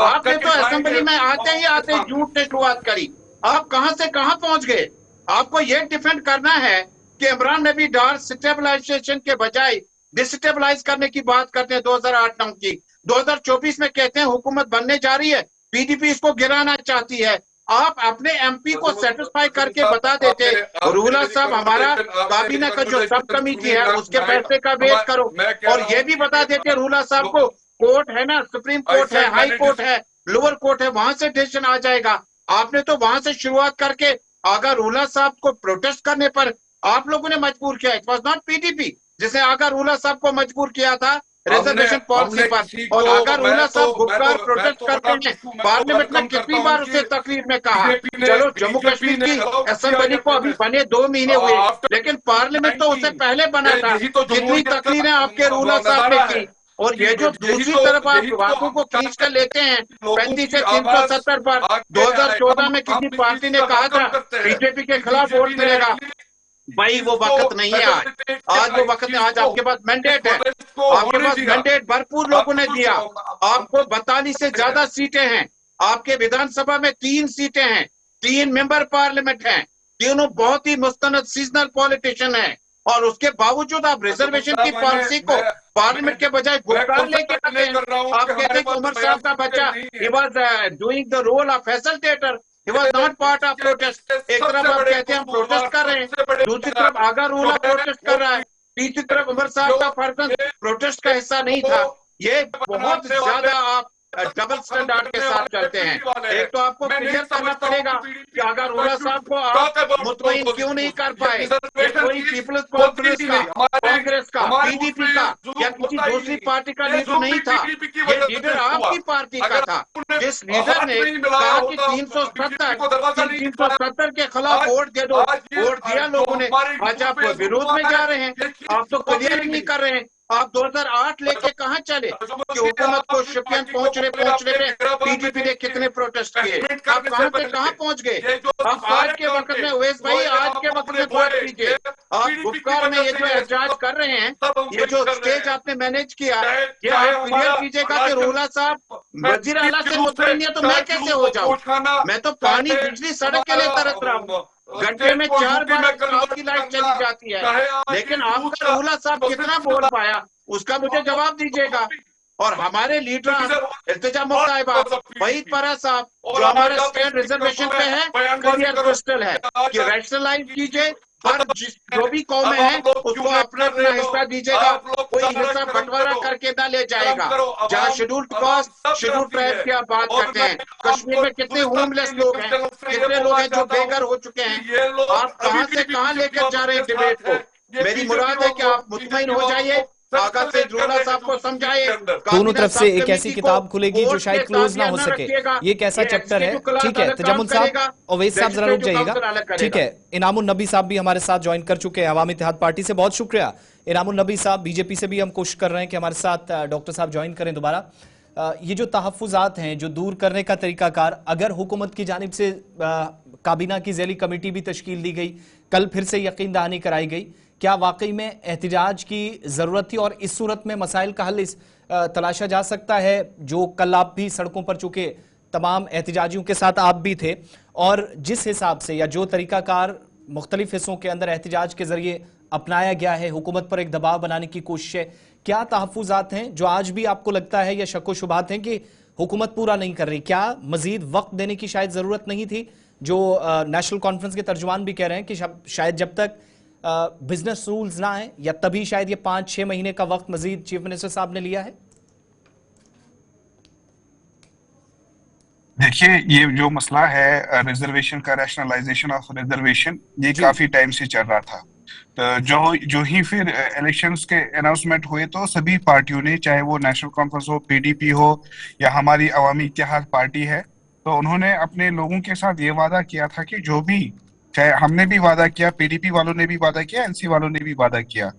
आपने तो असेंबली में आते झूठ ने शुरुआत करी। आप कहां से कहां पहुंच गए? आपको ये डिफेंड करना है कि इमरान नबी डार स्टेबलाइजेशन के बजाय डिस्टेबलाइज करने की बात करते हैं 2008-9 की। 2024 में कहते हैं हुकूमत बनने जा रही है, पीडीपी इसको गिराना चाहती है। आप अपने एमपी को सेटिस्फाई करके बता देते, रूहुल्लाह साहब हमारा काबीना का जो सब कमेटी है उसके फैसले का वेट करो, और ये भी बता देते रूहुल्लाह साहब को कोर्ट है ना, सुप्रीम कोर्ट है, हाई कोर्ट है, लोअर कोर्ट है, वहां से डिसीजन आ जाएगा। आपने तो वहां से शुरुआत करके आगा रूहुल्लाह साहब को प्रोटेस्ट करने पर आप लोगों ने मजबूर किया। इट वॉज नॉट पीडीपी जिसे आगा रूहुल्लाह साहब को मजबूर किया था रिजर्वेशन पॉलिसी पर। और अगर रूहुल्लाह साहब गुप्कार प्रोटेस्ट करते हैं, पार्लियामेंट में कितनी बार उसे तकरीर में कहा, चलो जम्मू कश्मीर की असेंबली को अभी बने 2 महीने हुए, लेकिन पार्लियामेंट तो उससे पहले बना था। कितनी तकरीरें आपके रूहुल्लाह साहब ने की। और ये जो दूसरी तरफ आप बातों को खींच कर लेते हैं 35 से 370 पर, 2014 में किसी पार्टी ने कहा था बीजेपी के खिलाफ वोट मिलेगा। भाई वो वक्त नहीं है आज वो वक्त नहीं। आज आपके पास मैंडेट है, आपके पास मैंडेट भरपूर लोगों ने दिया। आपको 42 से ज्यादा सीटें हैं, आपके विधानसभा में 3 सीटें हैं, 3 मेंबर पार्लियामेंट हैं, तीनों बहुत ही मुस्तनद सीजनल पॉलिटिशियन हैं, और उसके बावजूद आप रिजर्वेशन की पॉलिसी को पार्लियामेंट के बजाय गुप्कार लेके आते हैं। आप कहते हैं कि उमर साहब का बच्चा ही was doing the role of facilitator, he was not part of protest। एक तरफ आप कहते हैं हम प्रोटेस्ट कर रहे हैं, दूसरी तरफ आगा रूहुल्लाह प्रोटेस्ट कर रहा है, तीसरी तरफ उमर साहब का फर्जंद प्रोटेस्ट का हिस्सा नहीं था। ये बहुत ज्यादा आप डबल स्टैंडर्ड के साथ चलते हैं। एक तो आपको क्लियर करना पड़ेगा कि अगर रूहुल्लाह साहब को आप मुतमईन क्यों नहीं कर पाए। ये कोई पीपल्स कॉन्फ्रेंस का, कांग्रेस का, पीडीपी का या किसी दूसरी पार्टी का लीडर नहीं था, ये लीडर आपकी पार्टी का था, जिस लीडर ने कहा कि 370 के खिलाफ वोट दे दो। वोट दिया लोगों ने, आज आप विरोध में जा रहे हैं, आप तो क्लियर नहीं कर रहे हैं। आप 2008 लेके कहां चले कि हुकूमत को शोपियान पहुंचने पे पीडीपी ने कितने प्रोटेस्ट किए? आप कहां से कहां पहुंच गए? आप आज के वक्त में उवैस भाई, आज के वक्त में बात कीजिए। आप गुफ्तार में ये जो एहतजाज कर रहे हैं, ये जो स्टेज आपने मैनेज किया, ये आप क्लियर कीजिएगा कि रोहला साहब वजीर आला से मुतमईन है तो मैं कैसे हो जाऊं? मैं तो पानी, बिजली, सड़क के लिए तरस रहा हूं। घंटे में 4 बार गांव की लाइट चली जाती है, लेकिन आपका रोहला साहब कितना बोल पाया उसका मुझे जवाब दीजिएगा। और हमारे लीडर इल्तिजा मुफ्ताहिबा, वहीद परा साहब जो हमारे स्टेट रिजर्वेशन पे है, क्लियर क्रिस्टल है कि रैशनलाइज कीजिए, हर जो भी कौमें हैं उसको अपना अपना हिस्सा दीजिएगा, कोई हिस्सा बंटवारा करके ना ले जाएगा। जहाँ शेड्यूल्ड कास्ट, शेड्यूल्ड ट्राइब की आप बात करते हैं, कश्मीर में कितने होमलेस लोग हैं, कितने लोग हैं जो बेघर हो चुके हैं, आप कहां से कहां लेकर जा रहे हैं डिबेट को? मेरी मुराद है कि आप मुतमईन हो जाइए, आगा से रोहला साहब को समझाइए। दोनों तरफ से एक ऐसी किताब खुलेगी जो शायद क्लोज ना हो सके, ये कैसा चैप्टर है? ठीक है तजम्मुल साहब, अवैस साहब जरा रुक जाइएगा। ठीक है, इनामुल नबी साहब भी हमारे साथ ज्वाइन कर चुके हैं अवामी इत्तेहाद पार्टी से, बहुत शुक्रिया इनामुल नबी साहब। बीजेपी से भी हम कोशिश कर रहे हैं कि हमारे साथ डॉक्टर साहब ज्वाइन करें दोबारा। ये जो तहफ्फुज़ात हैं, जो दूर करने का तरीकाकार, अगर हुकूमत की जानिब से काबीना की ज़ैली कमेटी भी तश्कील दी गई, कल फिर से यकीन दहानी कराई गई, क्या वाकई में एहतिजाज की ज़रूरत थी और इस सूरत में मसाइल का हल तलाशा जा सकता है? जो कल आप भी सड़कों पर चुके तमाम एहतिजाजियों के साथ आप भी थे, और जिस हिसाब से या जो तरीकाकार मुख्तलिफ हिस्सों के अंदर एहतिजाज के ज़रिए अपनाया गया है, हुकूमत पर एक दबाव बनाने की कोशिश है, क्या तहफ्फुज़ात हैं जो आज भी आपको लगता है या शक व शुबहात हैं कि हुकूमत पूरा नहीं कर रही? क्या मज़ीद वक्त देने की शायद ज़रूरत नहीं थी? जो नेशनल कॉन्फ्रेंस के तर्जुमान भी कह रहे हैं कि शायद जब तक बिजनेस रूल्स ना आए, या तभी शायद ये 5-6 महीने का वक्त मजीद चीफ मिनिस्टर साहब ने लिया है। देखिए, ये जो मसला है रिजर्वेशन का, रैशनलाइजेशन ऑफ रिजर्वेशन, ये काफी टाइम से चल रहा था। तो जो ही फिर इलेक्शंस के अनाउंसमेंट हुए तो सभी पार्टियों ने, चाहे वो नेशनल कॉन्फ्रेंस हो, पीडीपी हो या हमारी अवामी इत्तेहाद पार्टी है, तो उन्होंने अपने लोगों के साथ ये वादा किया था कि जो भी, चाहे हमने भी वादा किया, पीडीपी वालों ने भी वादा किया, एनसी वालों ने भी वादा किया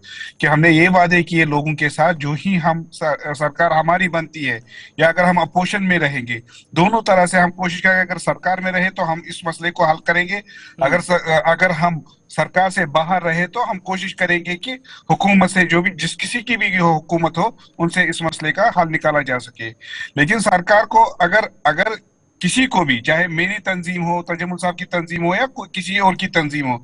कि हमने ये वादे किए लोगों के साथ, जो ही हम सरकार हमारी बनती है या अगर हम अपोजिशन में रहेंगे, दोनों तरह से हम कोशिश करेंगे। अगर सरकार में रहे तो हम इस मसले को हल करेंगे, अगर हम सरकार से बाहर रहे तो हम कोशिश करेंगे कि हुकूमत से, जो भी जिस किसी की भी हुकूमत हो, उनसे इस मसले का हल निकाला जा सके। लेकिन सरकार को अगर किसी को भी, चाहे मेरी तंजीम हो, तजम्मुल साहब की तंजीम हो या किसी और की तंजीम हो,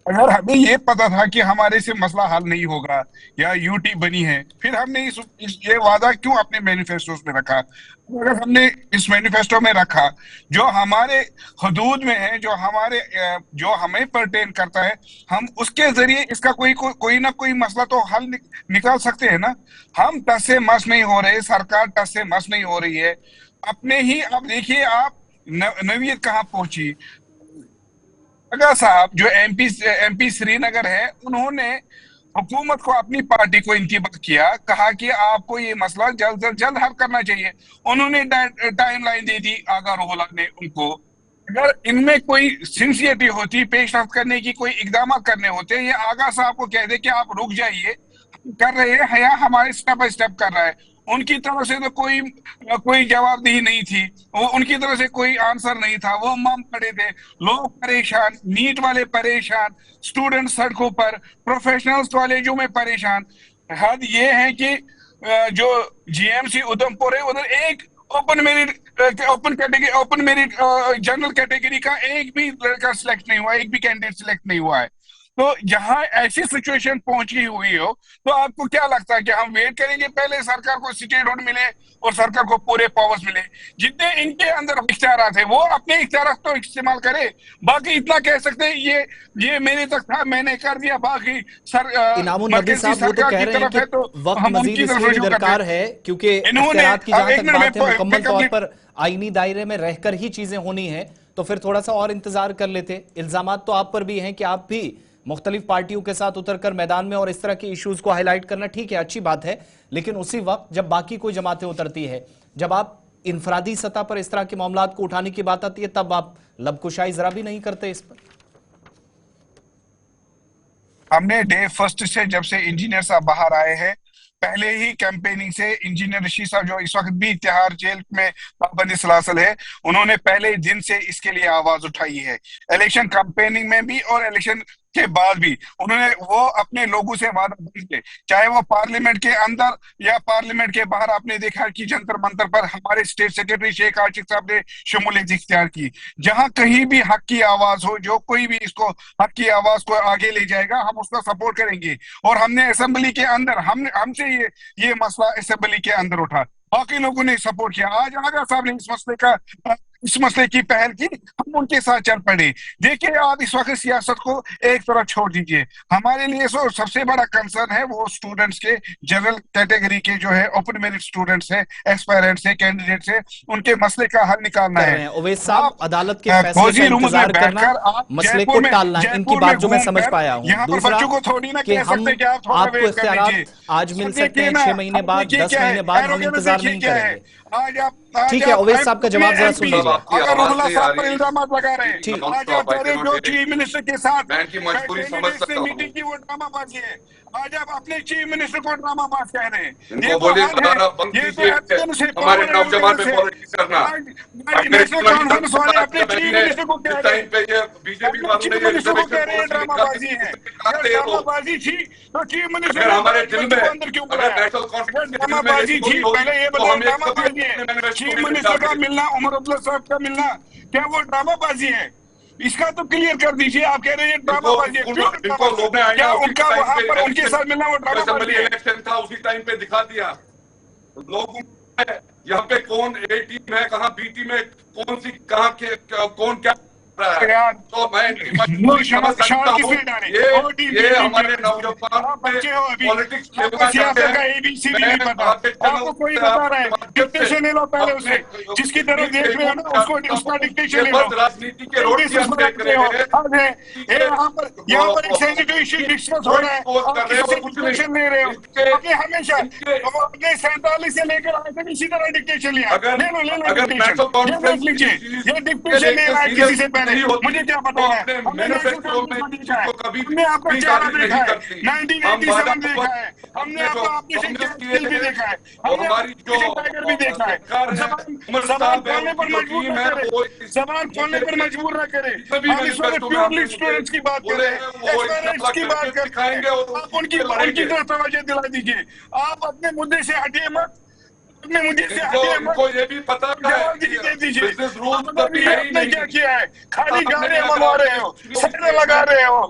अगर हमें ये पता था कि हमारे से मसला हल नहीं होगा या यूटी बनी है, फिर हमने ये वादा क्यों अपने मैनिफेस्टोस में रखा? अगर हमने इस मैनिफेस्टो में रखा जो हमारे हदूद में है, जो हमें परटेन करता है, हम उसके जरिए इसका कोई ना कोई मसला तो हल निकाल सकते हैं ना। हम टस से मस नहीं हो रहे, सरकार टस से मस नहीं हो रही है अपने ही। अब देखिए आप नवीयत कहाँ पहुंची। अगा साहब जो एमपी श्रीनगर है, उन्होंने हुकूमत को, अपनी पार्टी को इंतबाह किया, कहा कि आपको ये मसला जल्द से जल्द हल करना चाहिए। उन्होंने टाइमलाइन दे दी आगा रोहला ने उनको। अगर इनमें कोई सिंसियरिटी होती, पेशरफ्त करने की कोई इकदाम करने होते, ये आगा साहब को कह दे कि आप रुक जाइए, कर रहे हैं या हमारे स्टेप बाय स्टेप कर रहा है। उनकी तरफ से तो कोई जवाबदेही नहीं थी, उनकी तरफ से कोई आंसर नहीं था। वो मम पड़े थे, लोग परेशान, नीट वाले परेशान, स्टूडेंट सड़कों पर, प्रोफेशनल्स वाले जो में परेशान। हद ये है कि जो जीएमसी उधमपुर है, उधर एक ओपन मेरिट जनरल कैटेगरी का एक भी लड़का सिलेक्ट नहीं हुआ, एक भी कैंडिडेट सिलेक्ट नहीं हुआ है। तो जहां ऐसी सिचुएशन पहुंची हुई हो, तो आपको क्या लगता है कि हम वेट करेंगे पहले सरकार को स्टेटहुड मिले और सरकार को पूरे पावर्स मिले? जितने इनके अंदर इख्तियारात है वो अपने इख्तियारात तो इस्तेमाल करे। बाकी इतना कह सकते हैं ये मेरे तक था, मैंने कर दिया, बाकी इनामुल नबी साहब वो तो कह रहे हैं कि वक्त मजीद इसलिए दरकार है क्योंकि इख्तियारात की जहां तक बात है, मुकम्मल तौर पर आईनी दायरे में रहकर ही चीजें होनी है, तो फिर थोड़ा सा और इंतजार कर लेते। इल्जामात तो आप पर भी हैं कि आप भी मुख्तलिफ पार्टियों के साथ उतरकर मैदान में और इस तरह के इश्यूज को हाईलाइट करना ठीक है, अच्छी बात है, लेकिन उसी वक्त जब बाकी कोई जमातें उतरती है, जब आप इनफरादी सतह पर इस तरह के मामलात को उठाने की बात आती है, तब आप लबकुशाई जरा भी नहीं करते इस पर। हमने डे फर्स्ट से, जब से इंजीनियर साहब बाहर आए हैं, पहले ही कैंपेनिंग से इंजीनियर रशीद साहब जो इस वक्त भी तिहाड़ जेल में पाबंदी सलासल है, उन्होंने पहले दिन से इसके लिए आवाज उठाई है। इलेक्शन कैंपेनिंग में भी और इलेक्शन के बाद भी उन्होंने वो अपने लोगों से वादा किए, चाहे वो पार्लियामेंट के अंदर या पार्लियामेंट के बाहर। आपने देखा कि जंतर मंतर पर हमारे स्टेट सेक्रेटरी शेख आशिक साहब ने शमूलियत इख्तियार की। जहां कहीं भी हक की आवाज हो, जो कोई भी इसको हक की आवाज को आगे ले जाएगा, हम उसका सपोर्ट करेंगे। और हमने असेंबली के अंदर हमसे ये मसला असेंबली के अंदर उठा, बाकी लोगों ने सपोर्ट किया। आज आगा साहब ने इस मसले की पहल की, हम उनके साथ चल पड़े। देखिए, आप इस वक्त सियासत को एक तरफ छोड़ दीजिए। हमारे लिए सबसे बड़ा कंसर्न है वो स्टूडेंट्स के, जनरल कैटेगरी के जो है ओपन मेरिट स्टूडेंट्स है, एस्पायरेंट्स है, कैंडिडेट्स है, उनके मसले का हल निकालना है। ओवैस साहब, अदालत के फैसले का इंतजार करना, मसले को टालना, इनकी बात जो मैं समझ पाया हूँ। दूसरा कि हम आपको इख्तियारात आज मिल सकते हैं 6 महीने बाद, 10 महीने बाद, हम इंतजार नहीं करेंगे। ठीक है, ओवैस साहब का जवाब जरा सुन लीजिए। अगर रुमला साहब पर इल्जाम लगा रहे हैं, आज आप कह रहे हैं जो चीफ मिनिस्टर के साथ मीटिंग की वो ड्रामाबाजी है। आज आप अपने चीफ मिनिस्टर को ड्रामाबाज कह रहे हैं। ये हमारे नौजवान पे पॉलिटिक्स करना, नेशनल कॉन्फ्रेंस वाले अपने चीफ मिनिस्टर को कह रहे हैं, बीजेपी चीफ मिनिस्टर को कह रहे हैं ड्रामाबाजी है। ड्रामाबाजी थी तो चीफ मिनिस्टर हमारे दिल में अंदर क्यों ड्रामाबाजी थी? पहले ये बताओ, ड्रामाबाजी है चीफ मिनिस्टर का मिलना, उमर अब्दुल्ला साहब का मिलना, क्या वो ड्रामाबाजी है? इसका तो क्लियर कर दीजिए। आप कह रहे हैं ड्रामाबाजी है, क्या उनका वहां पर उनके साथ मिलना वो ड्रामाबाजी है? इलेक्शन था उसी टाइम पे दिखा दिया लोगों को यहाँ पे कौन ए टीम है, कहाँ बी टीम है, कौन सी कहाँ के कौन क्या तो मैं ये हमारे नौजवान पॉलिटिक्स का एबीसीडी नहीं पता, आपको कोई बता रहा है। डिक्टेशन ले लो पहले उसे, जिसकी तरफ देख रहे हो ना उसको, उसका डिक्टेशन ले लो। राजनीति के रोड से हम देख रहे हैं। यहाँ पर एक सेंसिटिव इश्यू डिस्कस हो रहा है, डिक्टेशन ले रहे हो। आपने हमेशा अपने 47 से लेकर आज तक इसी तरह डिक्टेशन लिया। ले लो लीजिए, ये डिक्टेशन ले रहा है किसी से पहले, मुझे क्या पता है? हमने आपका चेहरा देखा है, 1987 देखा है, हमने आपका ऑपरेशन कैपिटल भी देखा है, हमने टाइगर भी देखा है। जबान खोलने पर मजबूर न करे, जबान खोलने पर मजबूर न करे। हम इस वक्त प्योरली स्टूडेंट्स की बात कर रहे हैं, एक्सपेरिमेंट्स की बात करते हैं। आप उनकी तरफ तवज्जो दिला दीजिए। आप अपने मुद्दे से हटिए मत, उनको ये भी पता है बिजनेस रूल आपने क्या किया है? खाली गाने मनवा रहे हो, सटने लगा रहे हो,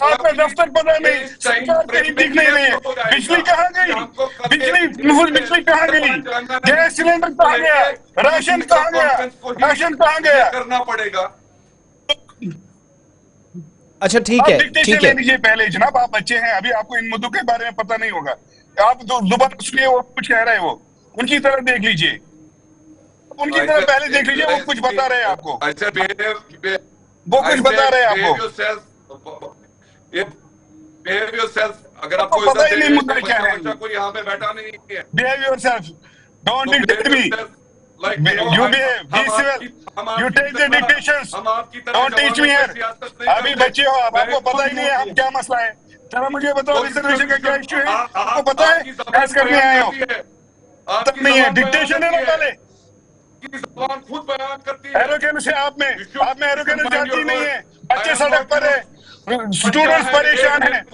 आपका दफ्तर पता नहीं, सरकार कहीं दिख नहीं रही है। बिजली कहाँ गई? बिजली कहाँ गई? गैस सिलेंडर कहाँ गया? राशन कहाँ गया? राशन कहाँ गया? करना पड़ेगा। अच्छा ठीक है, ठीक है। ले लीजिए पहले जनाब, आप बच्चे हैं, अभी आपको इन मुद्दों के बारे में पता नहीं होगा। आप दोबारा सुनिए, वो कुछ कह रहे हैं, वो उनकी तरफ देख लीजिए, उनकी तरफ पहले देख लीजिए, वो कुछ बता रहे हैं आपको। अच्छा, वो कुछ बता रहे हैं आपको। बिहेव योरसेल्फ, अगर आपको पता ही नहीं मुद्दा क्या है, कोई यहाँ पे बैठा नहीं है। Behave yourself, don't dictate me, you behave, be civil, you take the dictations, don't teach me here। अभी बच्चे हो आप, आपको पता ही नहीं है हम क्या मसला है। चलो मुझे बताओ रिजर्वेशन का क्या इश्यू है, आपको पता है? ऐस करने आए हो तब नहीं है, डिक्टेशन है ना पहले। खुद बयान करती है। एरोगेंस से आप में एरोगेंस जाती नहीं है। बच्चे सड़क पर है, स्टूडेंट्स परेशान हैं,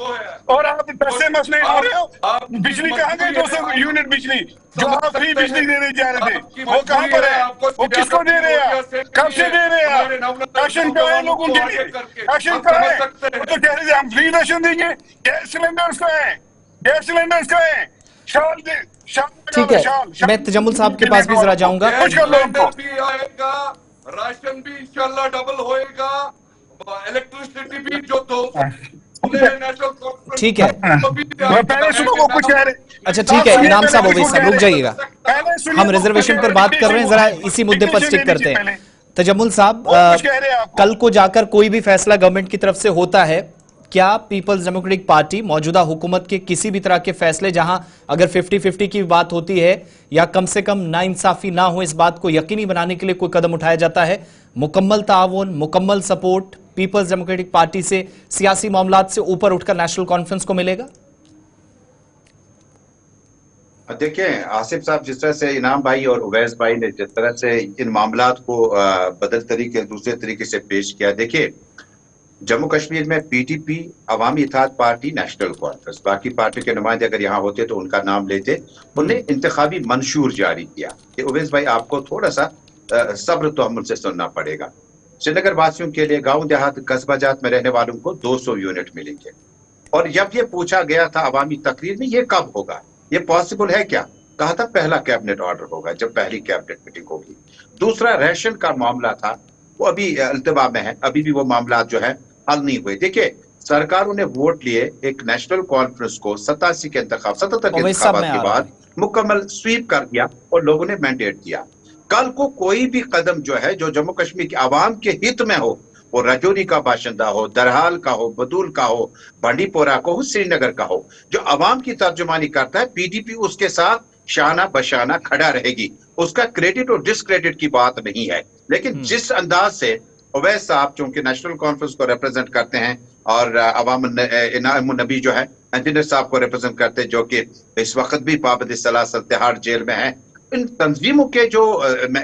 और आप पैसे मसले हो रहे हो। बिजली कहाँ गई? 200 यूनिट बिजली जो आप फ्री बिजली देने जा रहे थे, वो कहाँ पर है? वो किसको दे रहे हैं? कब से दे रहे हैं आप? राशन कहाँ है लोगों के लिए? राशन कहाँ है? वो तो कह रहे थे हम फ्री राशन देंगे। गैस सिलेंडर्स का है, गैस सिलेंडर्स का है। ठीक है, मैं तजम्मुल साहब के पास भी जरा जाऊंगा। भी आएगा, राशन भी इंशाल्लाह डबल होएगा, इलेक्ट्रिसिटी भी जो ठीक है। पहले सुनो, वो कुछ कह रहे। अच्छा ठीक है, इनाम साहब, ओवैस साहब रुक जाइएगा, हम रिजर्वेशन पर बात कर रहे हैं, जरा इसी मुद्दे पर स्टिक करते हैं। तजम्मुल साहब, कल को जाकर कोई भी फैसला गवर्नमेंट की तरफ से होता है, क्या पीपल्स डेमोक्रेटिक पार्टी मौजूदा हुकूमत के किसी भी तरह के फैसले जहां अगर 50-50 की बात होती है या कम से कम नाइंसाफी ना हो, इस बात को यकीनी बनाने के लिए कोई कदम उठाया जाता है? मुकम्मल ताउन, मुकम्मल सपोर्ट पीपल्स डेमोक्रेटिक पार्टी से सियासी मामलात से ऊपर उठकर नेशनल कॉन्फ्रेंस को मिलेगा? देखिए आसिफ साहब, जिस तरह से इनाम भाई और उवैस भाई ने जिस तरह से इन मामलात को दूसरे तरीके से पेश किया, देखिए जम्मू कश्मीर में पीटीपी, अवामी इत्तेहाद पार्टी, नेशनल कॉन्फ्रेंस, बाकी पार्टी के नुमाइंदे अगर यहाँ होते तो उनका नाम लेते। उन्हें इंतखाबी मंशूर जारी किया कि उवैस भाई आपको थोड़ा सा सब्र तो हमसे सुनना पड़ेगा। श्रीनगर वासियों के लिए गांव देहात कस्बाजात में रहने वालों को 200 यूनिट मिलेंगे। और जब ये पूछा गया था अवामी तकरीर में ये कब होगा, ये पॉसिबल है क्या, कहा था पहला कैबिनेट ऑर्डर होगा जब पहली कैबिनेट मीटिंग होगी। दूसरा रेशन का मामला था, वो अभी अल्तवा में है, अभी भी वो मामला जो है हल नहीं हुए। देखिए सरकारों ने वोट लिए एक नेशनल कॉन्फ्रेंस को 77 के इंतखाब 77 के इंतखाबात के बाद मुकम्मल स्वीप कर दिया और लोगों ने मैंडेट दिया। कल को कोई भी कदम जो है जो जम्मू कश्मीर के आवाम के हित में हो, वो राजौरी का बाशिंदा हो, दरहाल का हो, बदूल का हो, बांडीपोरा का हो, श्रीनगर का हो, जो आवाम की तर्जुमानी करता है, पीडीपी उसके साथ शाना बशाना खड़ा रहेगी। उसका क्रेडिट और डिसक्रेडिट की बात नहीं है, लेकिन जिस अंदाज से उवैस साहब चूंकि नेशनल कॉन्फ्रेंस को रिप्रेजेंट करते हैं और अवाम नबी जो है इंजीनियर साहब को रिप्रेजेंट करते हैं, जो कि इस वक्त भी पाबंदी सलासल तिहाड़ जेल में है, इन तंजीमों के जो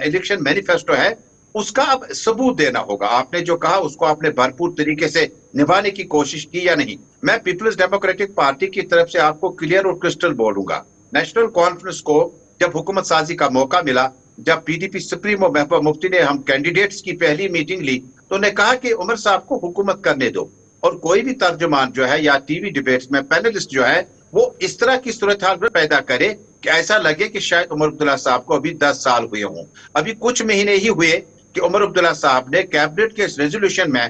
इलेक्शन मैनिफेस्टो है उसका अब सबूत देना होगा। आपने जो कहा उसको आपने भरपूर तरीके से निभाने की कोशिश की या नहीं। मैं पीपल्स डेमोक्रेटिक पार्टी की तरफ से आपको क्लियर और क्रिस्टल बोलूंगा, नेशनल कॉन्फ्रेंस को जब हुकूमत साजी का मौका मिला, जब पीडीपी सुप्रीमो महबूबा मुफ्ती ने हम कैंडिडेट्स की पहली मीटिंग ली तो उन्हें कहा कि उमर साहब को हुकूमत करने दो, और कोई भी तर्जुमान जो है या टीवी डिबेट्स में पैनलिस्ट जो है वो इस तरह की सूरत हाल में पैदा करे कि ऐसा लगे कि शायद उमर अब्दुल्ला साहब को अभी 10 साल हुए हों। अभी कुछ महीने ही हुए कि उमर अब्दुल्ला साहब ने कैबिनेट के इस रेजोल्यूशन में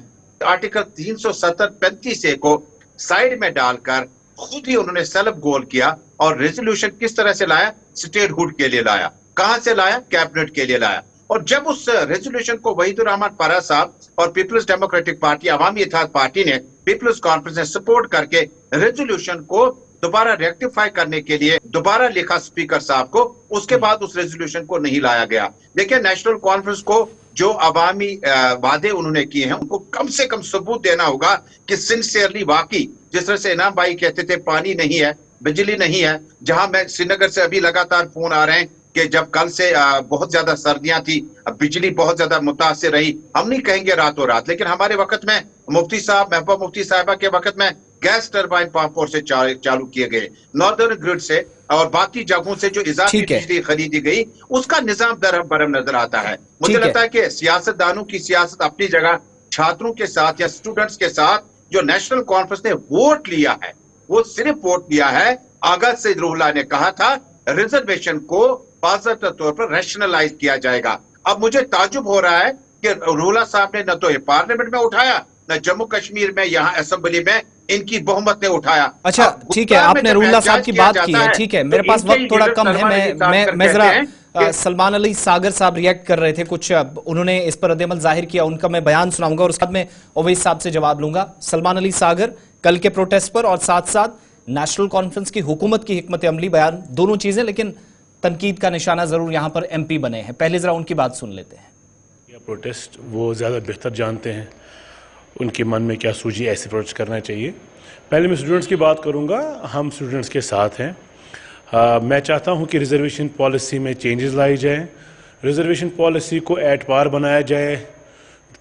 आर्टिकल 370-35 को साइड में डालकर खुद ही उन्होंने सेल्फ गोल किया और रेजोल्यूशन किस तरह से लाया, स्टेटहुड के लिए लाया। कहां से लाया, कैबिनेट के लिए लाया। और जब उस रेजोल्यूशन को वहीदुर रहमान पारा साहब और पीपल्स डेमोक्रेटिक पार्टी, अवामी इत्तेहाद पार्टी ने, पीपल्स कॉन्फ्रेंस ने सपोर्ट करके रेजोल्यूशन को दोबारा रेक्टिफाई करने के लिए दोबारा लिखा स्पीकर साहब को, उसके बाद उस रेजोल्यूशन को नहीं लाया गया। देखिए नेशनल कॉन्फ्रेंस को जो अवामी वादे उन्होंने किए हैं उनको कम से कम सबूत देना होगा कि सिंसियरली वाकई जिस तरह से इनाम भाई कहते थे पानी नहीं है, बिजली नहीं है, जहां मैं श्रीनगर से अभी लगातार फोन आ रहे हैं कि जब कल से बहुत ज्यादा सर्दियां थी, बिजली बहुत ज्यादा मुतासिर रही। हम नहीं कहेंगे रातों रात, लेकिन हमारे वक्त में मुफ्ती साहब, महबूबा मुफ्ती साहिबा के वक्त में गैस टरबाइन पंपों से चालू किए गए, नॉर्दर्न ग्रिड से और बाकी जगहों से जो इजाफी बिजली खरीदी गई उसका निजाम दरहम बरहम नजर आता है। मुझे लगता है कि सियासतदानों की सियासत अपनी जगह, छात्रों के साथ या स्टूडेंट्स के साथ जो नेशनल कॉन्फ्रेंस ने वोट लिया है, वो सिर्फ वोट लिया है। आगा से रूहुल्लाह ने कहा था रिजर्वेशन को बाज़ाब्ता तौर पर रैशनलाइज किया जाएगा। अब मुझे ताजुब हो रहा है कि रूहुल्लाह साहब ने न तो ये पार्लियामेंट में उठाया, न जम्मू कश्मीर में यहाँ असेंबली में इनकी बहुमत ने उठाया। अच्छा ठीक है, आपने रूहुल्लाह साहब की बात की है, ठीक है, मेरे पास वक्त थोड़ा कम है, मैं जरा सलमान अली सागर साहब रिएक्ट कर रहे थे कुछ, उन्होंने इस पर रद्द-ए-अमल जाहिर किया, उनका मैं बयान सुनाऊंगा और उसके बाद में ओवैस साहब से जवाब लूंगा। सलमान अली सागर, कल के प्रोटेस्ट पर और साथ साथ नेशनल कॉन्फ्रेंस की हुकूमत की हिकमत अमली, बयान दोनों चीजें, लेकिन तनकीद का निशाना जरूर यहां पर एमपी बने हैं। पहले जरा उनकी बात सुन लेते हैं। यह प्रोटेस्ट वो ज़्यादा बेहतर जानते हैं उनके मन में क्या सूझी, ऐसे प्रोटेस्ट करना चाहिए। पहले मैं स्टूडेंट्स की बात करूंगा, हम स्टूडेंट्स के साथ हैं। मैं चाहता हूं कि रिजर्वेशन पॉलिसी में चेंजेस लाई जाए, रिजर्वेशन पॉलिसी को एट पार बनाया जाए,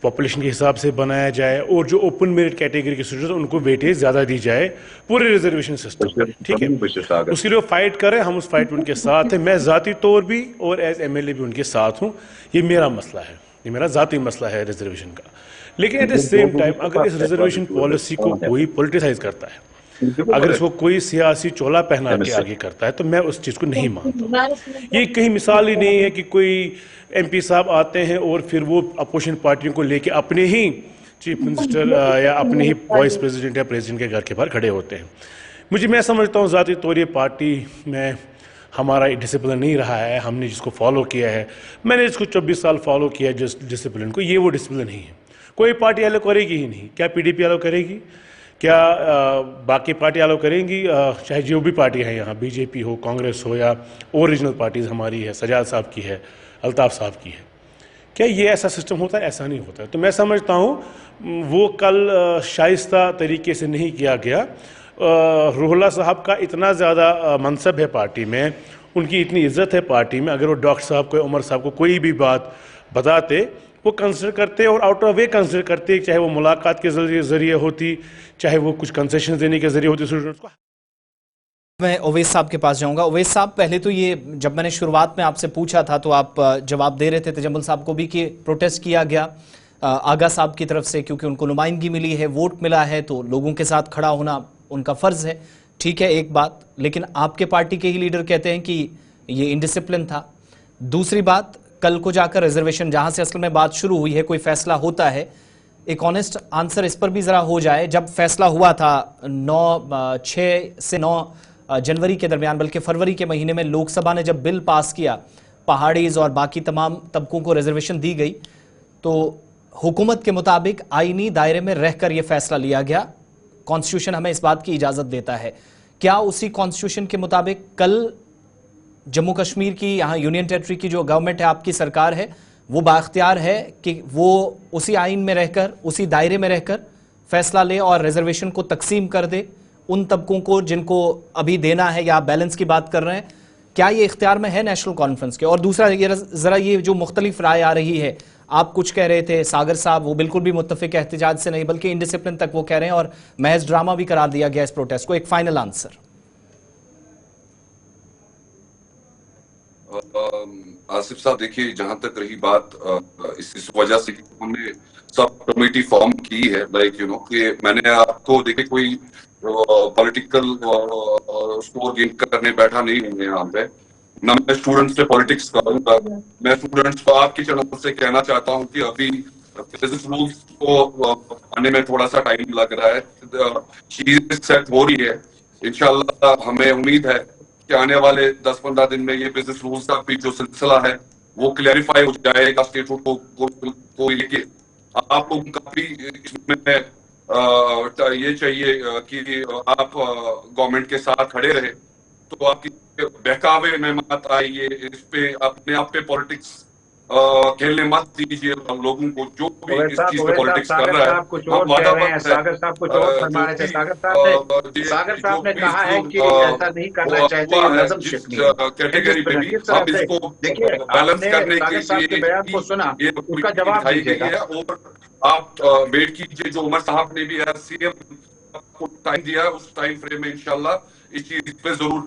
पॉपुलेशन के हिसाब से बनाया जाए और जो ओपन मेरिट कैटेगरी के स्टूडेंट्स उनको वेटेज ज़्यादा दी जाए पूरे रिजर्वेशन सिस्टम, ठीक है। उसके लिए फाइट करें, हम उस फाइट में उनके साथ हैं। मैं ज़ाती तौर भी और एज एमएलए भी उनके साथ हूँ। ये मेरा मसला है, ये मेरा ज़ाती मसला है रिजर्वेशन का। लेकिन एट द सेम टाइम अगर इस रिजर्वेशन पॉलिसी को कोई पॉलिटिसाइज करता है, अगर इसको कोई सियासी चोला पहना के आगे करता है, तो मैं उस चीज़ को नहीं मानता। ये कहीं मिसाल ही नहीं है कि कोई एमपी साहब आते हैं और फिर वो अपोजिशन पार्टियों को लेके अपने ही चीफ मिनिस्टर या अपने ही वाइस प्रेसिडेंट या प्रेसिडेंट के घर के बाहर खड़े होते हैं। मैं समझता हूँ ज़ाती तौर ये पार्टी में हमारा डिसिप्लिन नहीं रहा है, हमने जिसको फॉलो किया है, मैंने इसको 24 साल फॉलो किया है जिस डिसिप्लिन को, ये वो डिसिप्लिन नहीं है। कोई पार्टी अलाउ करेगी ही नहीं। क्या पीडीपी अलाउ करेगी, क्या बाकी पार्टी अलाउ करेंगी, चाहे जो भी पार्टी है यहाँ, बीजेपी हो, कांग्रेस हो या ओरिजिनल पार्टीज हमारी है, सजाद साहब की है, अल्ताफ साहब की है, क्या ये ऐसा सिस्टम होता है? ऐसा नहीं होता है। तो मैं समझता हूँ वो कल शाइस्ता तरीके से नहीं किया गया। रूहुल्लाह साहब का इतना ज़्यादा मनसब है पार्टी में, उनकी इतनी इज्जत है पार्टी में, अगर वो डॉक्टर साहब को, उमर साहब को कोई भी बात बताते, वो कंसिडर करते और आउट ऑफ वे कंसिडर करते, चाहे वो मुलाकात के जरिए होती, चाहे वो कुछ कंसेशन देने के जरिए होती स्टूडेंट्स को। मैं ओवैस साहब के पास जाऊंगा। ओवैस साहब, पहले तो ये जब मैंने शुरुआत में आपसे पूछा था तो आप जवाब दे रहे थे तजम्मुल साहब को भी कि प्रोटेस्ट किया गया आगा साहब की तरफ से, क्योंकि उनको नुमाइंदगी मिली है, वोट मिला है, तो लोगों के साथ खड़ा होना उनका फर्ज है। ठीक है, एक बात, लेकिन आपके पार्टी के ही लीडर कहते हैं कि ये इनडिसिप्लिन था। दूसरी बात, कल को जाकर रिजर्वेशन, जहां से असल में बात शुरू हुई है, कोई फैसला होता है, एक ऑनेस्ट आंसर इस पर भी जरा हो जाए। जब फैसला हुआ था 6 से 9 जनवरी के दरमियान, बल्कि फरवरी के महीने में लोकसभा ने जब बिल पास किया, पहाड़ीज और बाकी तमाम तबकों को रिजर्वेशन दी गई, तो हुकूमत के मुताबिक आईनी दायरे में रहकर यह फैसला लिया गया। कॉन्स्टिट्यूशन हमें इस बात की इजाजत देता है। क्या उसी कॉन्स्टिट्यूशन के मुताबिक कल जम्मू कश्मीर की, यहाँ यूनियन टेरिटरी की जो गवर्नमेंट है, आपकी सरकार है, वो बाख्तियार है कि वो उसी आइन में रहकर, उसी दायरे में रहकर फैसला ले और रिजर्वेशन को तकसीम कर दे उन तबकों को जिनको अभी देना है, या बैलेंस की बात कर रहे हैं? क्या ये इख्तियार में है नेशनल कॉन्फ्रेंस के? और दूसरा, जरा ये जो मुख्तलिफ राय आ रही है, आप कुछ कह रहे थे, सागर साहब वो बिल्कुल भी मुत्तफिक एहतजाज से नहीं, बल्कि इंडिसिप्लिन तक वो कह रहे हैं, और महज ड्रामा भी करार दिया गया इस प्रोटेस्ट को। एक फाइनल आंसर। आसिफ साहब, देखिए, जहां तक रही बात इस वजह से हमने सब कमेटी फॉर्म की है, लाइक यू नो, कि मैंने आपको देखे कोई पॉलिटिकल स्कोर गेन करने बैठा नहीं हूँ यहाँ पे, ना मैं स्टूडेंट्स से पॉलिटिक्स करूंगा। मैं स्टूडेंट्स को आपके चैनल से कहना चाहता हूँ कि अभी बिजनेस रूल्स को आने में थोड़ा सा टाइम लग रहा है, चीजें सेट हो रही है। इंशाल्लाह हमें उम्मीद है कि आने वाले 10-15 दिन में ये बिजनेस रूल्स का भी जो सिलसिला है वो क्लैरिफाई हो जाएगा स्टेट को लेके। आप लोगों का भी इसमें ये चाहिए कि आप गवर्नमेंट के साथ खड़े रहे, तो आपकी बहकावे में मत आइए, इस पे अपने आप पे पॉलिटिक्स खेलने मत दीजिए लोगों को, जो भी इस चीज पे पॉलिटिक्स कर रहा है। सागर साहब कुछ और फरमा रहे थे। सागर साहब ने कहा है कि ऐसा नहीं करना चाहिए, नज़म शिकनी कैटेगरी पे भी हम इसको बैलेंस करने के बयान को सुना, उसका जवाब दीजिएगा। और आप वेट कीजिए, जो उमर साहब ने भी सीएम को टाइम दिया है, उस टाइम फ्रेम में इंशाल्लाह इस चीज पे जरूर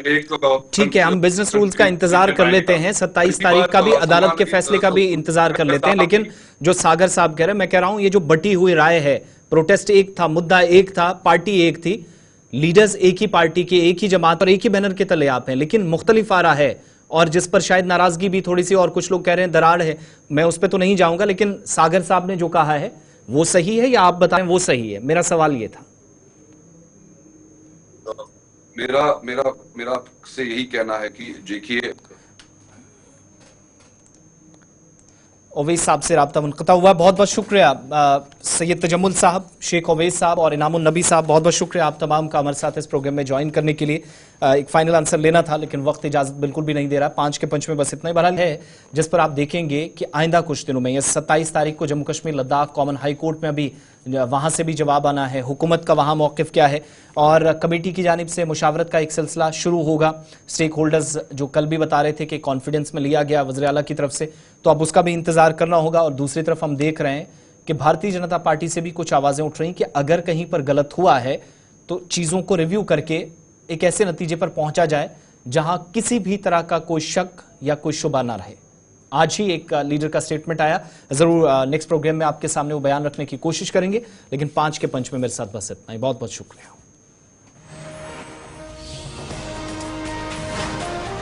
एक। ठीक है, हम बिजनेस रूल्स का इंतजार कर लेते हैं, 27 तारीख का भी अदालत के फैसले का भी इंतजार कर लेते हैं। लेकिन जो सागर साहब कह रहे हैं, मैं कह रहा हूं, ये जो बटी हुई राय है, प्रोटेस्ट एक था, मुद्दा एक था, पार्टी एक थी, लीडर्स एक ही पार्टी के, एक ही जमात और एक ही बैनर के तले आप हैं, लेकिन मुख्तलिफ आ रहा है, और जिस पर शायद नाराजगी भी थोड़ी सी, और कुछ लोग कह रहे हैं दरार है, मैं उस पर तो नहीं जाऊंगा, लेकिन सागर साहब ने जो कहा है वो सही है, या आप बताएं वो सही है? मेरा सवाल ये था। मेरा से यही कहना है कि देखिए, ओवैस साहब से राब्ता मुनक़ता हुआ। बहुत बहुत शुक्रिया सैयद तजम्मुल साहब, शेख ओवैस साहब और इनामुन नबी साहब, बहुत बहुत शुक्रिया आप तमाम का हमारे साथ इस प्रोग्राम में ज्वाइन करने के लिए। एक फाइनल आंसर लेना था, लेकिन वक्त इजाजत बिल्कुल भी नहीं दे रहा। 5 के पंच में बस इतना ही बहरहाल है, जिस पर आप देखेंगे कि आइंदा कुछ दिनों में, यह 27 तारीख को Jammu Kashmir Ladakh common high court में अभी वहाँ से भी जवाब आना है, हुकूमत का वहाँ मौक़िफ़ क्या है, और कमेटी की जानिब से मुशावरत का एक सिलसिला शुरू होगा। स्टेक होल्डर्स जो कल भी बता रहे थे कि कॉन्फिडेंस में लिया गया वज़ीर आला की तरफ से, तो अब उसका भी इंतज़ार करना होगा। और दूसरी तरफ हम देख रहे हैं कि भारतीय जनता पार्टी से भी कुछ आवाज़ें उठ रही कि अगर कहीं पर गलत हुआ है तो चीज़ों को रिव्यू करके एक ऐसे नतीजे पर पहुंचा जाए जहां किसी भी तरह का कोई शक या कोई शुबा ना रहे। आज ही एक लीडर का स्टेटमेंट आया, जरूर नेक्स्ट प्रोग्राम में आपके सामने वो बयान रखने की कोशिश करेंगे, लेकिन 5 के पंच में मेरे साथ बस इतना ही। बहुत बहुत शुक्रिया।